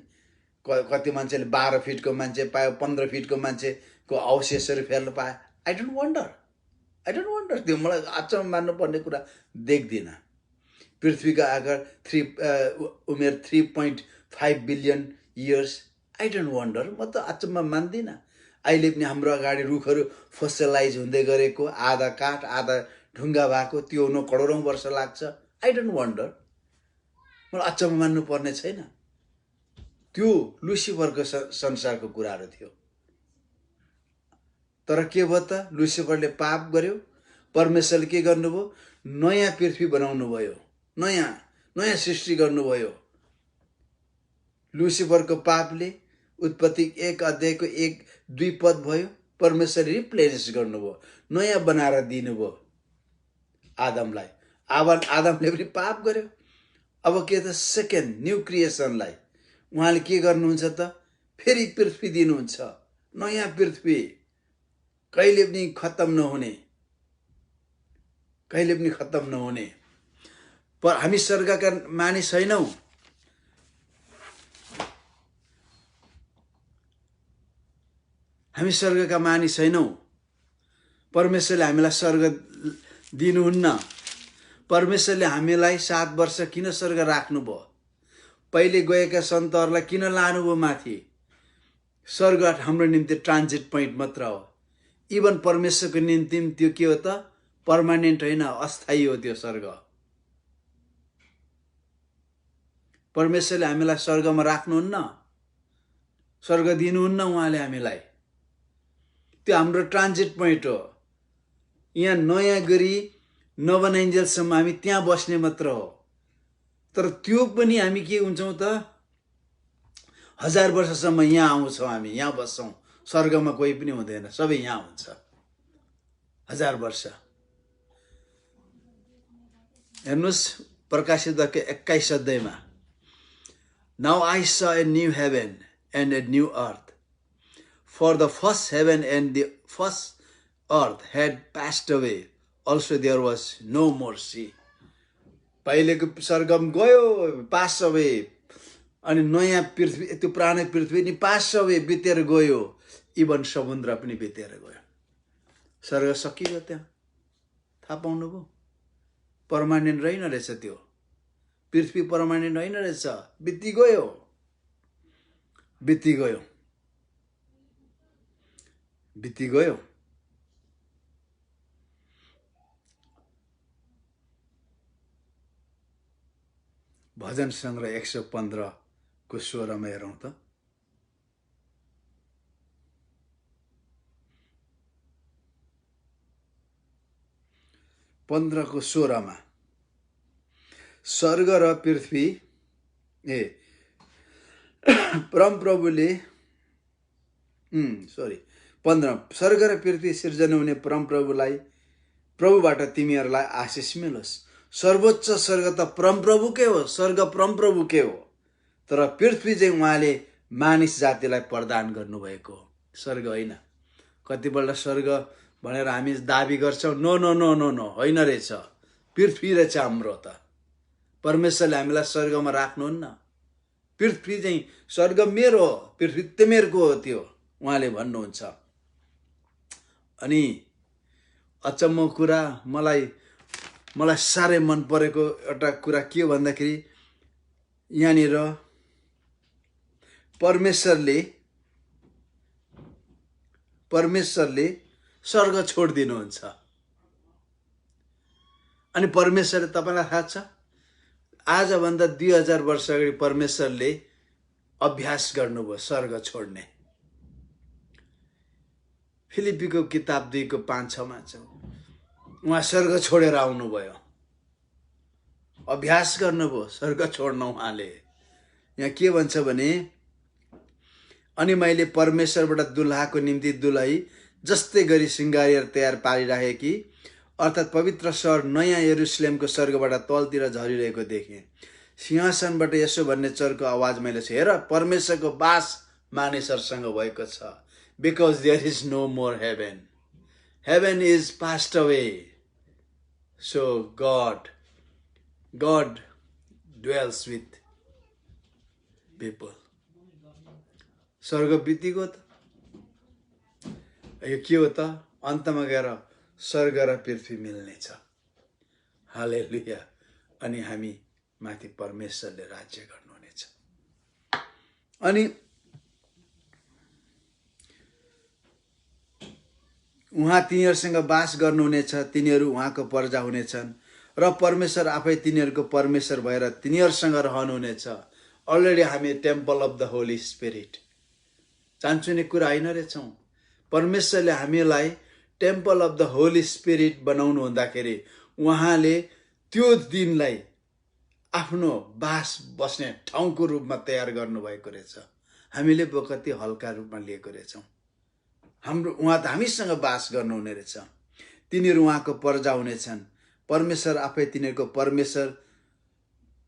कति मान्छेले 12 फिटको मान्छे पायो, 15 फिटको मान्छेको अवशेषहरू फेर्न पायो। I don't wonder. त्यो मलाई अचम्म मान्नुपर्ने कुरा देख्दिनँ। पृथ्वीका आकार उमेर 3.5 billion years. I don't wonder. म त अचम्म मान्दिनँ। अहिले पनि हाम्रो अगाडि रुखहरू फोसिलाइज हुँदै गरेको, आधा काठ आधा ढुङ्गा भएको, त्यो हुन करोडौँ वर्ष लाग्छ। I don't wonder. मलाई अचम्म मान्नुपर्ने छैन। त्यो लुसिफरको संसारको कुराहरू थियो। तर के भयो त? लुसिफरले पाप गर्यो। परमेश्वरले के गर्नुभयो? नयाँ पृथ्वी बनाउनु भयो, नयाँ सृष्टि गर्नुभयो। लुसिफरको पापले उत्पत्ति 1 अध्यायको 1-2 पद भयो। परमेश्वरले रिप्लेस गर्नुभयो, नयाँ बनाएर दिनुभयो आदमलाई। आदमले पनि पाप गर्यो। अब के त सेकेन्ड न्यू क्रिएसनलाई उहाँले के गर्नुहुन्छ त? फेरि पृथ्वी दिनुहुन्छ, नयाँ पृथ्वी, कहिले पनि खत्तम नहुने, कहिले पनि खत्तम नहुने। पर हामी स्वर्गका मानिस छैनौँ। हामी स्वर्गका मानिस छैनौँ। परमेश्वरले हामीलाई स्वर्ग दिनुहुन्न। परमेश्वरले हामीलाई 7 वर्ष किन स्वर्ग राख्नुभयो? पहिले गएका सन्तहरूलाई किन लानुभयो माथि? स्वर्ग हाम्रो निम्ति ट्रान्जिट पोइन्ट मात्र हो। इभन परमेश्वरको निम्ति त्यो के हो त? पर्मानेन्ट होइन, अस्थायी हो त्यो स्वर्ग। परमेश्वरले हामीलाई स्वर्गमा राख्नुहुन्न, स्वर्ग दिनुहुन्न उहाँले हामीलाई। त्यो हाम्रो ट्रान्जिट पोइन्ट हो। यहाँ नयाँ गरी नबनाइन्जेलसम्म हामी त्यहाँ बस्ने मात्र हो। तर त्यो पनि हामी के हुन्छौँ त? 1000 वर्षसम्म यहाँ आउँछौँ, हामी यहाँ बस्छौँ। स्वर्गमा कोही पनि हुँदैन, सबै यहाँ हुन्छ 1000 वर्ष। हेर्नुहोस् प्रकाशित वाक्य 21 अध्यायमा, Now I saw a new heaven and a new earth, for the first heaven and the first earth had passed away. Also there was no more sea. पहिलेको स्वर्गम गयो, पास अवे, अनि नयाँ पृथ्वी, त्यो पुरानो पृथ्वी नि पास अवे, बितेर गयो। Even समुद्र पनि बितेर गयो। स्वर्ग सकियो त्यहाँ। थाहा पाउनुभयो? पर्मानेन्ट रहेन रहेछ त्यो। पृथ्वी पर्मानेन्ट होइन रहेछ, बिति गयो, बिति गयो, बिति गयो। भजन सङ्ग्रह 115 को 16 मा हेरौँ त। पन्ध्र को 16 मा, स्वर्ग र पृथ्वी परमप्रभुले 15 स्वर्ग र पृथ्वी सिर्जना हुने परमप्रभुलाई, प्रभुबाट तिमीहरूलाई आशिष मिलोस्। सर्वोच्च स्वर्ग त परमप्रभुकै हो, स्वर्ग परमप्रभुकै हो। तर पृथ्वी चाहिँ उहाँले मानिस जातिलाई प्रदान गर्नुभएको स्वर्ग होइन। कतिपल्ट स्वर्ग भनेर हामी दाबी गर्छौँ, no no no no no, होइन रहेछ। पृथ्वी रहेछ हाम्रो त। परमेश्वरले हामीलाई स्वर्गमा राख्नुहुन्न। पृथ्वी चाहिँ स्वर्ग मेरो हो, पृथ्वी तिमीहरूको हो, त्यो उहाँले भन्नुहुन्छ। अनि अचम्मको कुरा, मलाई साह्रै मन परेको एउटा कुरा के हो भन्दाखेरि, यहाँनिर परमेश्वरले स्वर्ग छोडिदिनुहुन्छ। अनि परमेश्वरले, तपाईँलाई थाहा छ, आजभन्दा 2000 वर्ष अगाडि परमेश्वरले अभ्यास गर्नुभयो स्वर्ग छोड्ने। फिलिपीको किताब 2:5-6 मा छ, उहाँ स्वर्ग छोडेर आउनुभयो, अभ्यास गर्नुभयो स्वर्ग छोड्न उहाँले। यहाँ के भन्छ भने, अनि मैले परमेश्वरबाट दुल्हाको निम्ति दुलही जस्तै गरी सिंगारेर तयार पारिराखेकी, अर्थात् पवित्र सहर नयाँ यरुसलेमको स्वर्गबाट तलतिर झरिरहेको देखेँ। सिंहासनबाट यसो भन्ने चर्को आवाज मैले छ, हेर परमेश्वरको बास मानिसहरूसँग भएको छ। Because there is no more heaven, heaven is passed away, so God dwells with people. स्वर्ग बितिको त यो के हो त? अन्तमा गएर स्वर्ग र पृथ्वी मिल्नेछ। हालेलुया। अनि हामी माथि परमेश्वरले राज्य गर्नुहुनेछ। अनि उहाँ तिनीहरूसँग बास गर्नुहुनेछ, तिनीहरू उहाँको प्रजा हुनेछन् र परमेश्वर आफै तिनीहरूको परमेश्वर भएर तिनीहरूसँग रहनुहुनेछ। अलरेडी हामी temple of the Holy Spirit, चान्चुने कुरा होइन रहेछौँ। परमेश्वरले हामीलाई temple of the Holy Spirit बनाउनु हुँदाखेरि उहाँले त्यो दिनलाई आफ्नो बास बस्ने ठाउँको रूपमा तयार गर्नुभएको रहेछ। हामीले बखती हल्का रूपमा लिएको रहेछौँ। उहाँ त हामीसँग बास गर्नुहुने रहेछ। तिनीहरू उहाँको प्रजा हुनेछन्। परमेश्वर आफै तिनीहरूको परमेश्वर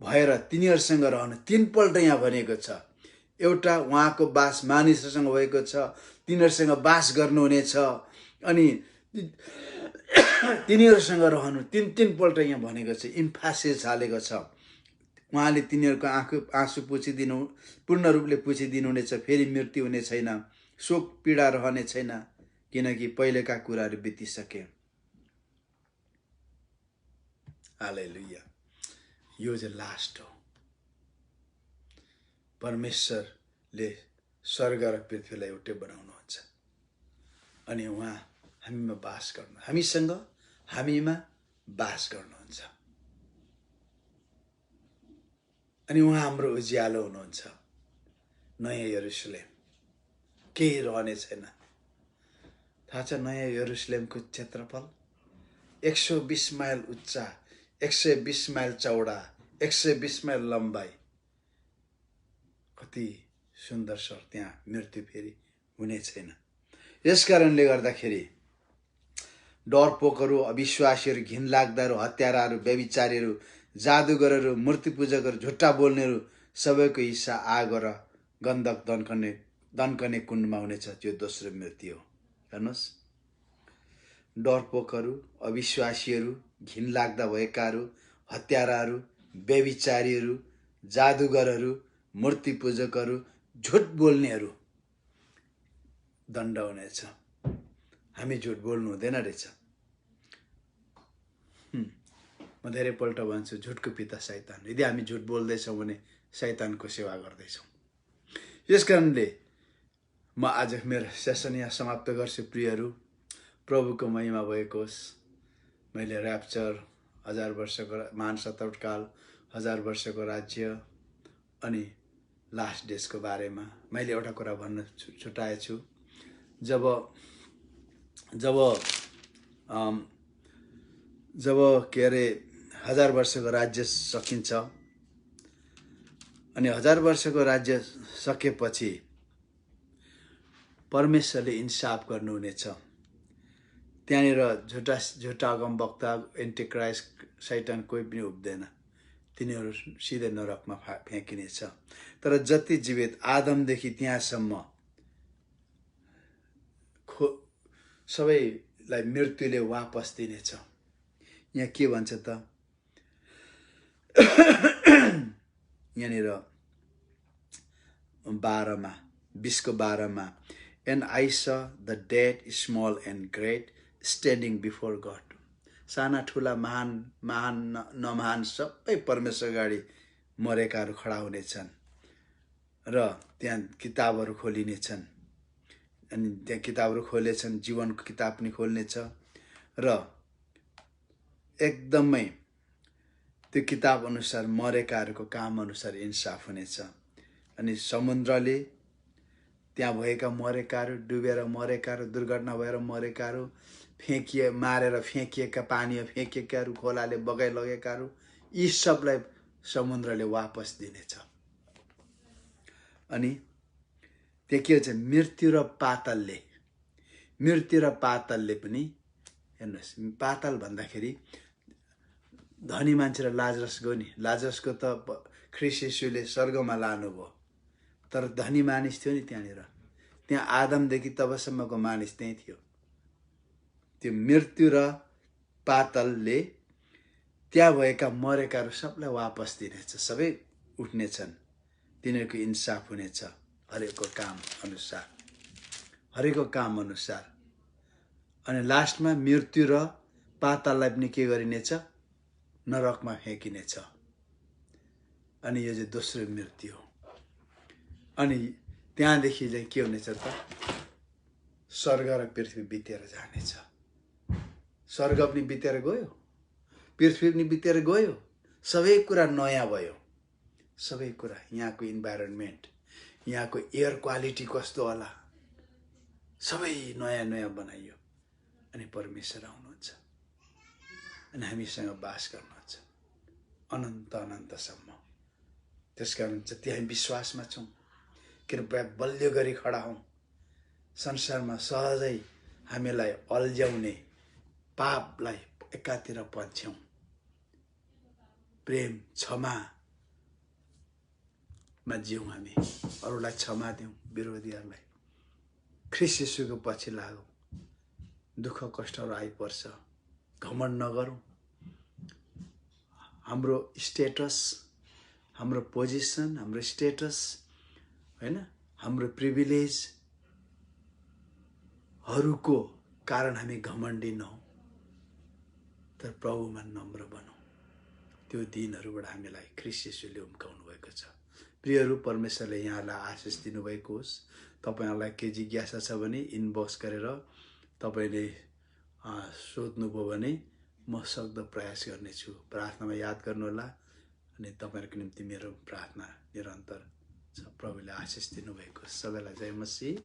भएर तिनीहरूसँग रहनु। तीनपल्ट यहाँ भनेको छ। एउटा उहाँको बास मानिसहरूसँग भएको छ, तिनीहरूसँग बास गर्नुहुनेछ, अनि तिनीहरूसँग रहनु। तीनपल्ट यहाँ भनेको छ, इम्फासिस हालेको छ। उहाँले तिनीहरूको आँसु पुछिदिनु, पूर्ण रूपले पुछिदिनुहुनेछ। फेरि मृत्यु हुने छैन, शोक पीडा रहने छैन, किनकि पहिलेका कुराहरू बितिसके। हालेलुया। यो चाहिँ लास्ट हो। परमेश्वरले स्वर्ग र पृथ्वीलाई एउटै बनाउनुहुन्छ अनि उहाँ हामीमा बास गर्नु, हामीसँग हामीमा बास गर्नुहुन्छ। अनि उहाँ हाम्रो उज्यालो हुनुहुन्छ। नयाँ यरुशलेम केही रहने छैन। थाहा छ नयाँ यरुशलेमको क्षेत्रफल 120 माइल उच्चा, 120 माइल चौडा, 120 माइल लम्बाइ। कति सुन्दर छ। त्यहाँ मृत्यु फेरि हुने छैन। यस कारणले गर्दाखेरि डरपोकहरू, अविश्वासीहरू, घिनलाग्दाहरू, हत्याराहरू, व्यभिचारीहरू, जादुगरहरू, मूर्ति पूजकहरू, झुट्टा बोल्नेहरू सबैको हिस्सा आगो र गन्धक दन्कने कुण्डमा हुनेछ। त्यो दोस्रो मृत्यु हो। हेर्नुहोस्, डरपोकहरू, अविश्वासीहरू, घिनलाग्दा भएकाहरू, हत्याराहरू, व्यभिचारीहरू, जादुगरहरू, मूर्ति पूजकहरू, झुट बोल्नेहरू दण्ड हुनेछ। हामी झुट बोल्नु हुँदैन रहेछ। म धेरैपल्ट भन्छु, झुटको पिता शैतान। यदि हामी झुट बोल्दैछौँ भने शैतानको सेवा गर्दैछौँ। यस कारणले म आज मेरो सेसन यहाँ समाप्त गर्छु। प्रियहरू, प्रभुको महिमा भएको होस्। मैले ऱ्याप्चर, 1000 वर्षको महान सतौटकाल, 1000 वर्षको राज्य अनि लास्ट डेजको बारेमा मैले एउटा कुरा भन्न छुटाएछु। जब के अरे 1000 वर्षको राज्य सकिन्छ अनि 1000 वर्षको राज्य सकेपछि परमेश्वरले इन्साफ गर्नुहुनेछ। त्यहाँनिर झुटा अगमवक्ता, एन्टिक्राइस्ट, शैतान कोही पनि उब्दैन। तिनीहरू सिधै नरकमा फ्याँकिनेछ। तर जति जीवित आदमदेखि त्यहाँसम्म सबैलाई मृत्युले वापस दिनेछ। यहाँ के भन्छ त? यहाँनिर 20को 12मा, and I saw the dead small and great standing before God. साना ठुला, महान नमहान सबै परमेश्वर अगाडि मरेकाहरू खडा हुनेछन् र त्यहाँ किताबहरू खोलिनेछन्। अनि त्यहाँ किताबहरू खोलेछन्, जीवनको किताब पनि खोल्नेछ र एकदमै त्यो किताब अनुसार मरेकाहरूको काम अनुसार इन्साफ हुनेछ। अनि समुद्रले त्यहाँ भएका मरेकाहरू, डुबेर मरेकाहरू, दुर्घटना भएर मरेकाहरू, मारेर फ्याँकिएका, पानीमा फ्याँकिएकाहरू, खोलाले बगाइ लगेकाहरू, यी सबलाई समुद्रले वापस दिनेछ। अनि त्यो के हुन्छ? मृत्यु र पातलले पनि, हेर्नुहोस्, पातल भन्दाखेरि धनी मान्छे र लाजरस गयो नि। लाजरसको त ख्रिस्ट येशूले स्वर्गमा लानुभयो, तर धनी मानिस थियो नि त्यहाँनिर। त्यहाँ आदमदेखि तबसम्मको मानिस त्यहीँ थियो। त्यो मृत्यु र पातलले त्यहाँ भएका मरेकाहरू सबलाई वापस दिनेछ। सबै उठ्नेछन्, तिनीहरूको इन्साफ हुनेछ हरेकको काम अनुसार। अनि लास्टमा मृत्यु र पाताललाई पनि के गरिनेछ? नरकमा फ्याँकिनेछ। अनि यो चाहिँ दोस्रो मृत्यु हो। अनि त्यहाँदेखि चाहिँ के हुनेछ त? स्वर्ग र पृथ्वी बितेर जानेछ। स्वर्ग पनि बितेर गयो, पृथ्वी पनि बितेर गयो, सबै कुरा नयाँ भयो। सबै कुरा, यहाँको इन्भाइरोन्मेन्ट, यहाँको एयर क्वालिटी कस्तो होला, सबै नयाँ बनाइयो। अनि परमेश्वर आउनुहुन्छ अनि हामीसँग बास गर्नुहुन्छ अनन्तसम्म। त्यसकारण जति हामी विश्वासमा छौँ, कृपया बलियो गरी खडा हौँ। संसारमा सहजै हामीलाई अल्झ्याउने पापलाई एकातिर पन्छौँ। प्रेम क्षमामा जिउँ हामी, अरूलाई क्षमा दिउँ, विरोधीहरूलाई। ख्रीष्ट येशूको पछि लागौँ। दुःख कष्टहरू आइपर्छ, घमण्ड नगरौँ। हाम्रो स्टेटस, हाम्रो पोजिसन, हाम्रो स्टेटस हैन, हाम्रो प्रिभिलेजहरूको कारण हामी घमण्डी नहौँ, तर प्रभुमा नम्र बनौँ। त्यो दिनहरूबाट हामीलाई ख्रीष्ट येशूले उम्काउनु भएको छ। प्रियहरू, परमेश्वरले यहाँलाई आशिष दिनुभएको होस्। तपाईहरुलाई के जिज्ञासा छ भने इनबक्स गरेर तपाईले सोध्नुभयो भने म सक्दो प्रयास गर्नेछु। प्रार्थनामा याद गर्नुहोला अनि तपाईहरुको निम्ति मेरो प्रार्थना निरन्तर छ। प्रभुले आशिष दिनुभएको। सबैलाई जय मसीह।